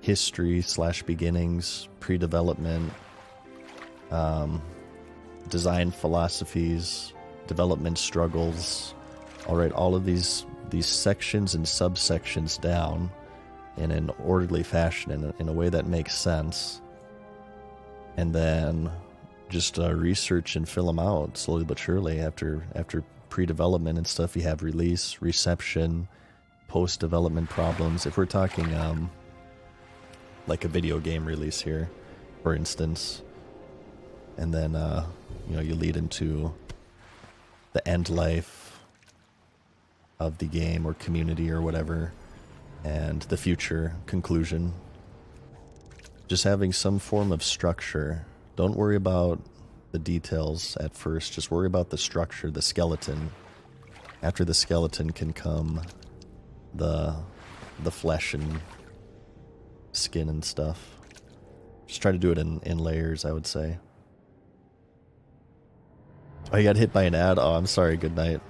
history / beginnings, pre-development, design philosophies, development struggles. I'll write all of these sections and subsections down in an orderly fashion, in a way that makes sense. And then just research and fill them out slowly but surely. After pre-development and stuff, you have release, reception, post-development problems. If we're talking like a video game release here, for instance, and then you lead into the end life of the game or community or whatever, and the future conclusion. Just having some form of structure. Don't worry about the details at first. Just worry about the structure, the skeleton. After the skeleton can come the flesh and skin and stuff. Just try to do it in layers, I would say. Oh, you got hit by an ad? Oh, I'm sorry. Good night.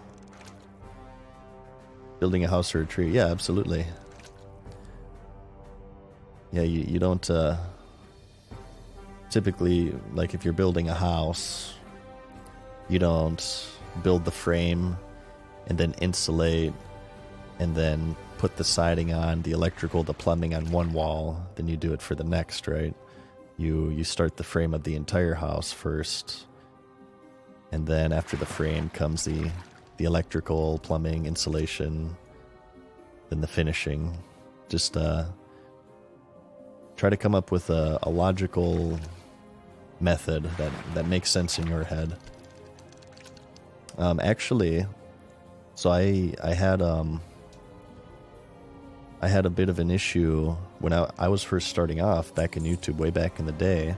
Building a house or a tree. Yeah, absolutely. Yeah, you don't typically, like if you're building a house, you don't build the frame and then insulate and then put the siding on, the electrical, the plumbing on one wall, then you do it for the next, right? You start the frame of the entire house first, and then after the frame comes the electrical, plumbing, insulation, then the finishing. Just try to come up with a logical method that makes sense in your head. Actually, so I had a bit of an issue when I was first starting off back in YouTube, way back in the day.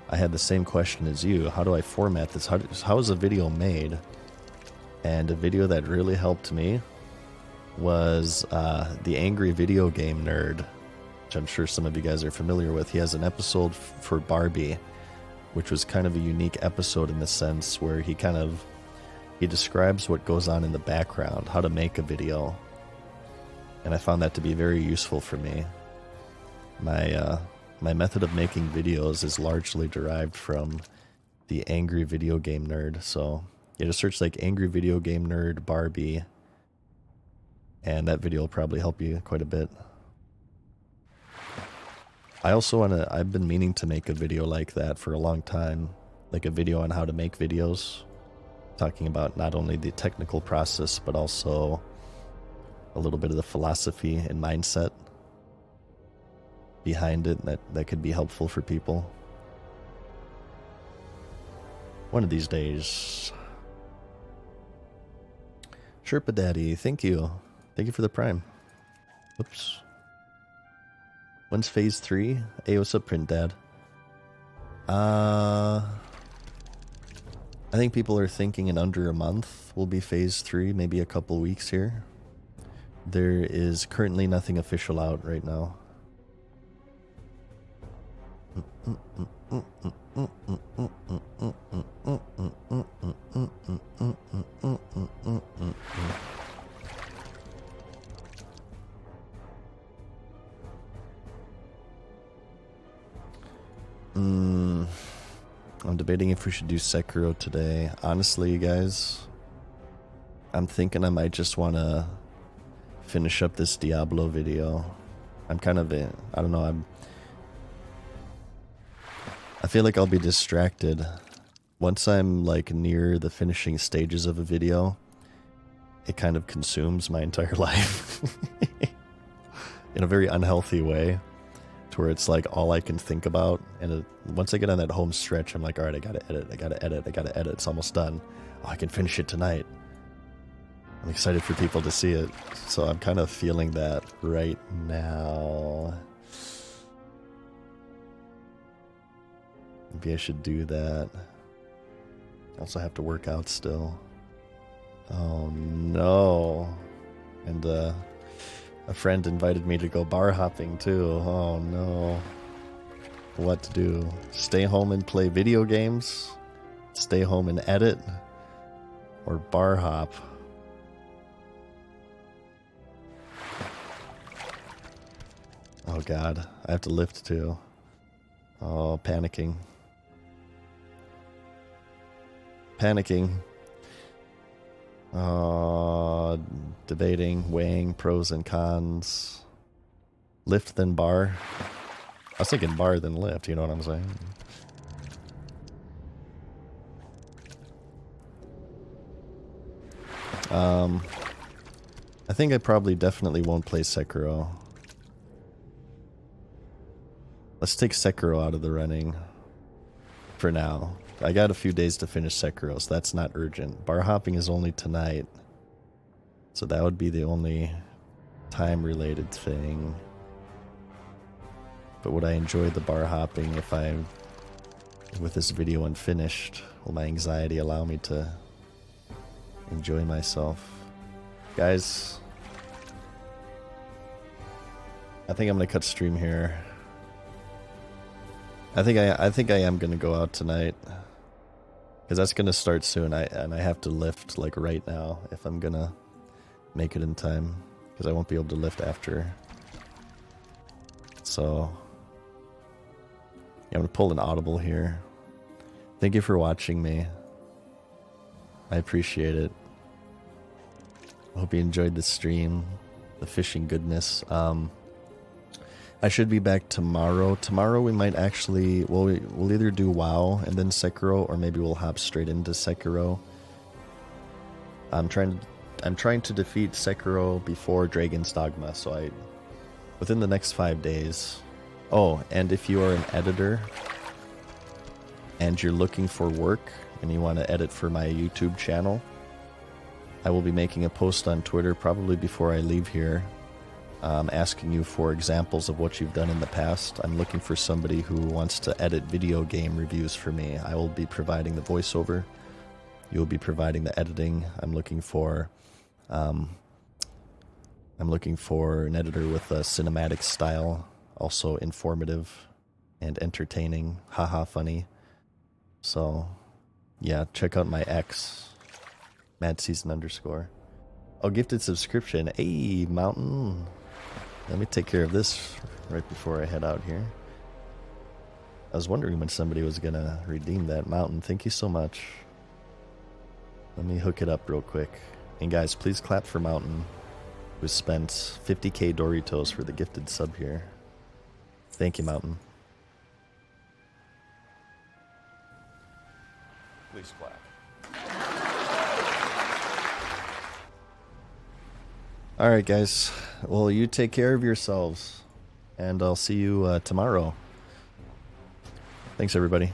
I had the same question as you. How do I format this? How is a video made? And a video that really helped me was the Angry Video Game Nerd, which I'm sure some of you guys are familiar with. He has an episode for Barbie, which was kind of a unique episode in the sense where he describes what goes on in the background, how to make a video. And I found that to be very useful for me. My method of making videos is largely derived from the Angry Video Game Nerd. So you just search like Angry Video Game Nerd Barbie, and that video will probably help you quite a bit. I've been meaning to make a video like that for a long time, like a video on how to make videos, talking about not only the technical process, but also a little bit of the philosophy and mindset behind it that could be helpful for people. One of these days. Sherpa Daddy, thank you. Thank you for the prime. Oops. When's phase 3? Hey, what's up, Print Dad? I think people are thinking in under a month will be phase 3, maybe a couple weeks here. There is currently nothing official out right now. I'm debating if we should do Sekiro today. Honestly, you guys, I'm thinking I might just want to finish up this Diablo video. I'm kind of in, I don't know, I feel like I'll be distracted. Once I'm like near the finishing stages of a video, it kind of consumes my entire life in a very unhealthy way, to where it's like all I can think about. And once I get on that home stretch, I'm like, all right, I gotta edit. It's almost done. Oh, I can finish it tonight. I'm excited for people to see it. So I'm kind of feeling that right now. Maybe I should do that. I also have to work out still. Oh no. And a friend invited me to go bar hopping too. Oh no. What to do? Stay home and play video games? Stay home and edit? Or bar hop? Oh god, I have to lift too. Oh, panicking. Debating, weighing pros and cons. Lift then bar. I was thinking bar then lift, you know what I'm saying? I think I probably definitely won't play Sekiro. Let's take Sekiro out of the running for now. I got a few days to finish Sekiro, so that's not urgent. Bar hopping is only tonight, so that would be the only time-related thing. But would I enjoy the bar hopping if I'm with this video unfinished? Will my anxiety allow me to enjoy myself? Guys, I think I'm gonna cut stream here. I think I am gonna go out tonight, because that's gonna start soon. And I have to lift like right now if I'm gonna make it in time, because I won't be able to lift after. So yeah, I'm gonna pull an audible here. Thank you for watching me. I appreciate it. I hope you enjoyed the stream, the fishing goodness. I should be back tomorrow. Tomorrow we might actually, we'll either do WoW and then Sekiro, or maybe we'll hop straight into Sekiro. I'm trying to defeat Sekiro before Dragon's Dogma, so within the next 5 days. Oh, and if you are an editor and you're looking for work and you want to edit for my YouTube channel, I will be making a post on Twitter probably before I leave here, asking you for examples of what you've done in the past. I'm looking for somebody who wants to edit video game reviews for me. I will be providing the voiceover. You'll be providing the editing. I'm looking for an editor with a cinematic style, also informative and entertaining, haha funny. So yeah, check out my X, MadSeason_. Oh, gifted subscription. Hey, Mountain. Let me take care of this right before I head out here. I was wondering when somebody was gonna redeem that. Mountain, thank you so much. Let me hook it up real quick. And guys, please clap for Mountain, who spent 50k Doritos for the gifted sub here. Thank you, Mountain. Please clap. Alright guys, well, you take care of yourselves, and I'll see you tomorrow. Thanks everybody.